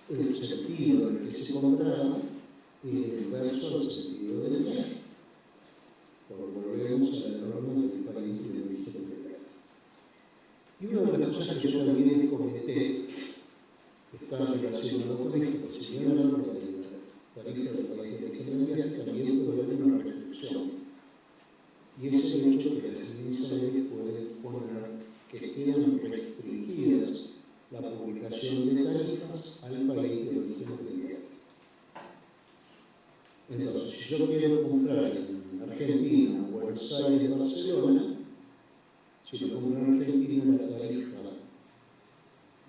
el sentido en el que se compraba era inverso al sentido del viaje. Volvemos a la norma del país de origen del viaje. Y una de las cosas que yo también les comenté, que está relacionado con esto, si bien hablamos de la tarifa del país de origen del viaje, también puede haber una restricción. Y es el hecho que las líneas aéreas pueden poner que quedan restringidas la publicación de tarifas al país de origen del viaje. Entonces, si yo quiero comprar en Argentina, Buenos Aires, Barcelona, si lo compro en Argentina, la tarifa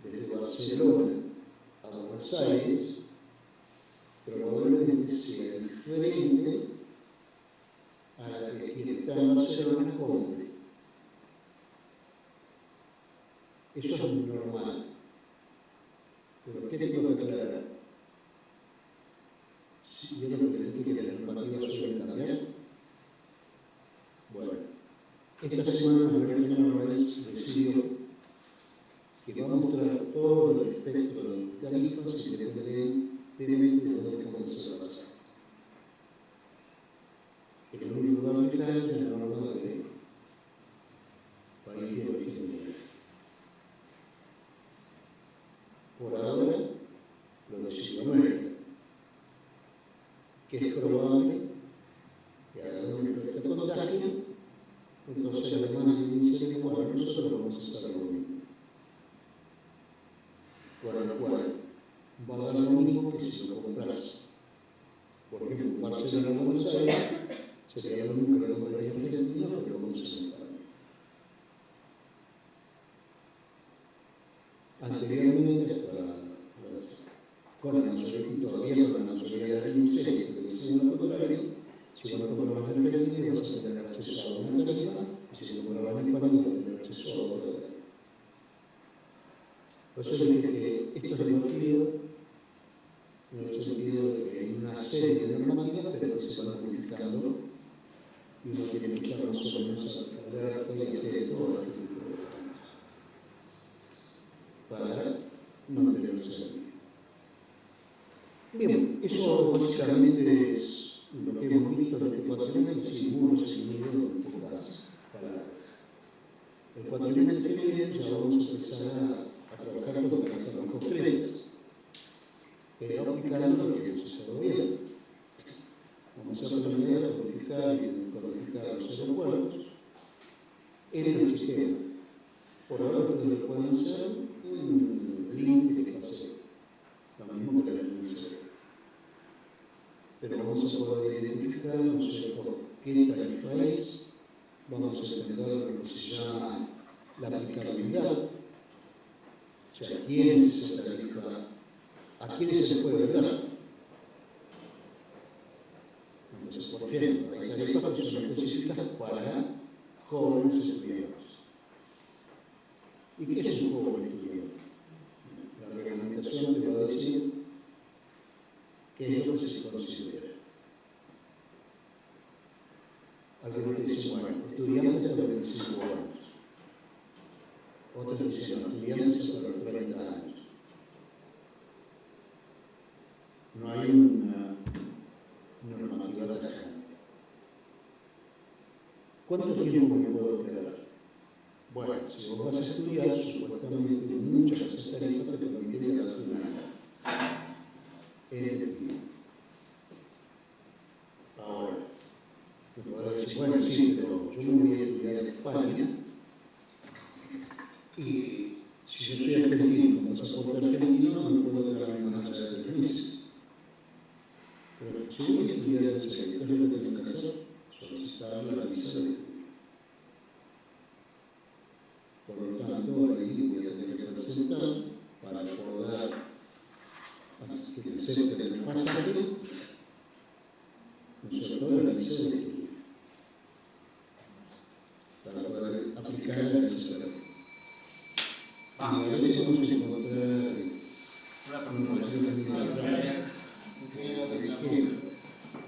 desde Barcelona a Buenos Aires probablemente sea diferente a la que quien está en Barcelona compre. Eso es normal. Pero ¿qué tengo que aclarar? ¿Vieron que les dije que las normativas suelen cambiar? Bueno, esta semana American Airlines decidió que va a mostrar todo el espectro de tarifas independientemente de dónde comience el pasaje. Que lo único que va a aplicar es la norma de país de origen del viaje. Por ahora, lo decidió América, que es probable que haga un efecto de contagio, entonces además de iniciar igual, nosotros vamos a hacer lo mismo. Con lo cual, va a dar lo mismo que si lo compras. Por ejemplo, Barcelona a Buenos Aires sería lo mismo que lo compraría en Argentina, pero lo vamos a en España. Anteriormente, con la mayoría, y todavía con la mayoría de las líneas aéreas que lo decían lo contrario, si vos lo comprabas en Argentina vas a tener acceso a una tarifa, y si lo comprabas en España vas a tener acceso a otra tarifa. Por eso dije que esto es divertido, en el sentido de que hay una serie de normativas, pero que se van modificando, y uno tiene que estar más o menos alerta y atento a este tipo de cosas. para mantener el servicio. Bien, eso básicamente es lo que hemos visto en este cuatrimestre, así muy resumido en pocas palabras. El cuatrimestre que viene ya vamos a empezar a trabajar con tarifas más concretas, pero aplicando lo que hemos estado viendo. Vamos a aprender a codificar y codificar los aeropuertos en el sistema. Por ahora ustedes lo pueden hacer en el link que les pasé, lo mismo que la universidad. Pero vamos a poder identificar, no sé por qué tarifa es, vamos a entender lo que se llama la aplicabilidad, o sea, quién es esa tarifa, a quiénes se les puede vender. Entonces, por ejemplo, hay tarifas que son específicas para jóvenes estudiantes. ¿Y qué es un joven estudiante? La reglamentación te va a decir qué es lo que se considera. Algunos te dicen, bueno, estudiantes hasta los 25 años. Otros dicen, estudiantes hasta los 30 años. No hay una normativa tajante. ¿Cuánto tiempo me puedo quedar? Bueno, si vos vas a estudiar, supuestamente muchas de esas tarifas te permiten quedarte un año. Ahora, me podrás decir, bueno, sí, pero yo me voy a estudiar en España y si yo soy argentino con pasaporte argentino no me puedo quedar más allá de 3 meses. Pero si voy a estudiar en serio, ¿qué es lo que tengo que hacer? Solicitar la visa de estudio. Por lo tanto, ahí voy a tener que presentar para poder que me acepten el pasaje, ¿no es cierto?, la visa de estudio, para poder aplicar a esa tarea. Y a veces vamos a encontrar normativas militares, por ejemplo,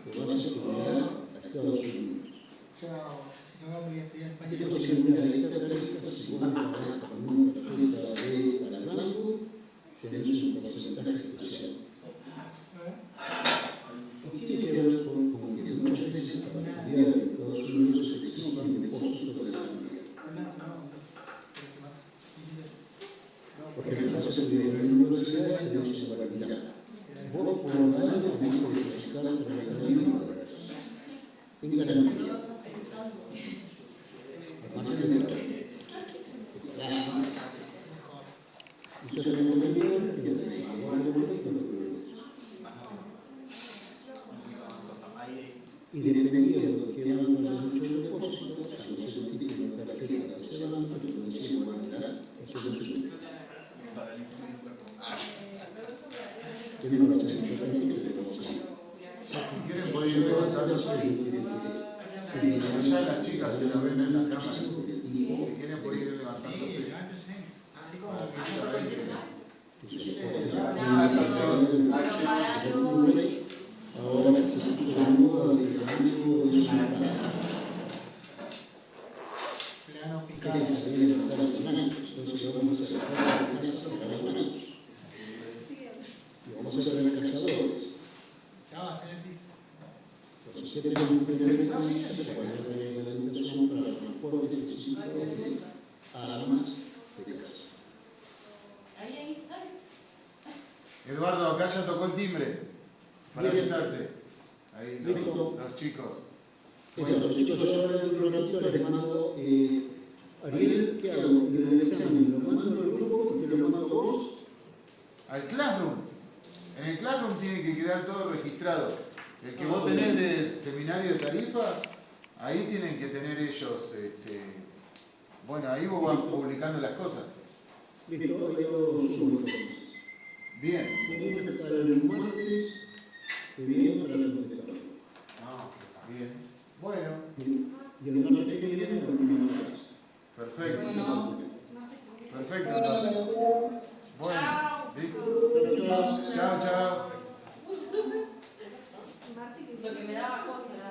que vas a estudiar a Estados Unidos. ¿Qué posibilidad de esta tarifa? Si vos pagás con una tarjeta de al banco, tenés un porcentaje especial. Y tiene que ver con que muchas veces para estudiar en Estados Unidos se exigen depósitos de la comunidad. Por ejemplo, vas a estudiar en la universidad y te dicen, bueno, mirá, vos por año tenés que depositar $30.000 en garantía. Al margen de que pagás. Y yo tengo entendido que de pagar el boleto no lo tuvimos. Y dependiendo de qué banco haya hecho el depósito, si no se le quita una tarjeta de ese banco, te puede decir, bueno, mirá, eso no es un tiene que ser importante, pero sí. Si quieren pueden ir levantándose. Allá las chicas que la ven en la cámara, si quieren pueden ir levantándose. Así como ahora que se puso de moda de que el amigo es un plano que picado. salir de levantar los manos. Entonces vamos a hacer la casa para los manos. Y vamos a tener cazadores. Chao, Ceci. Entonces, ¿qué tenemos que tener en cuenta? Que va a haber reglamentación para el transporte específico de armas de caza. Ahí, dale. Eduardo, acá ya tocó el timbre. Para Bien. avisarte. Ahí Listo. los chicos. Entonces, chicos, yo ahora de un ratito les mando, Ariel, ¿qué hago? El examen, ¿lo mando al grupo y te lo mando a vos? Al Classroom. En el Classroom tiene que quedar todo registrado. El que vos tenés del seminario de tarifa, ahí tienen que tener ellos, bueno, ahí vos vas publicando las cosas. Listo, ahí lo subo entonces. Bien. Tenemos que estar el martes que viene para contestarlo. Bien. Bueno, Y el martes que viene la última clase. perfecto. Bueno. Perfecto, entonces. Bueno, listo. Chao, chao. Chao, chao. Lo que me daba cosa.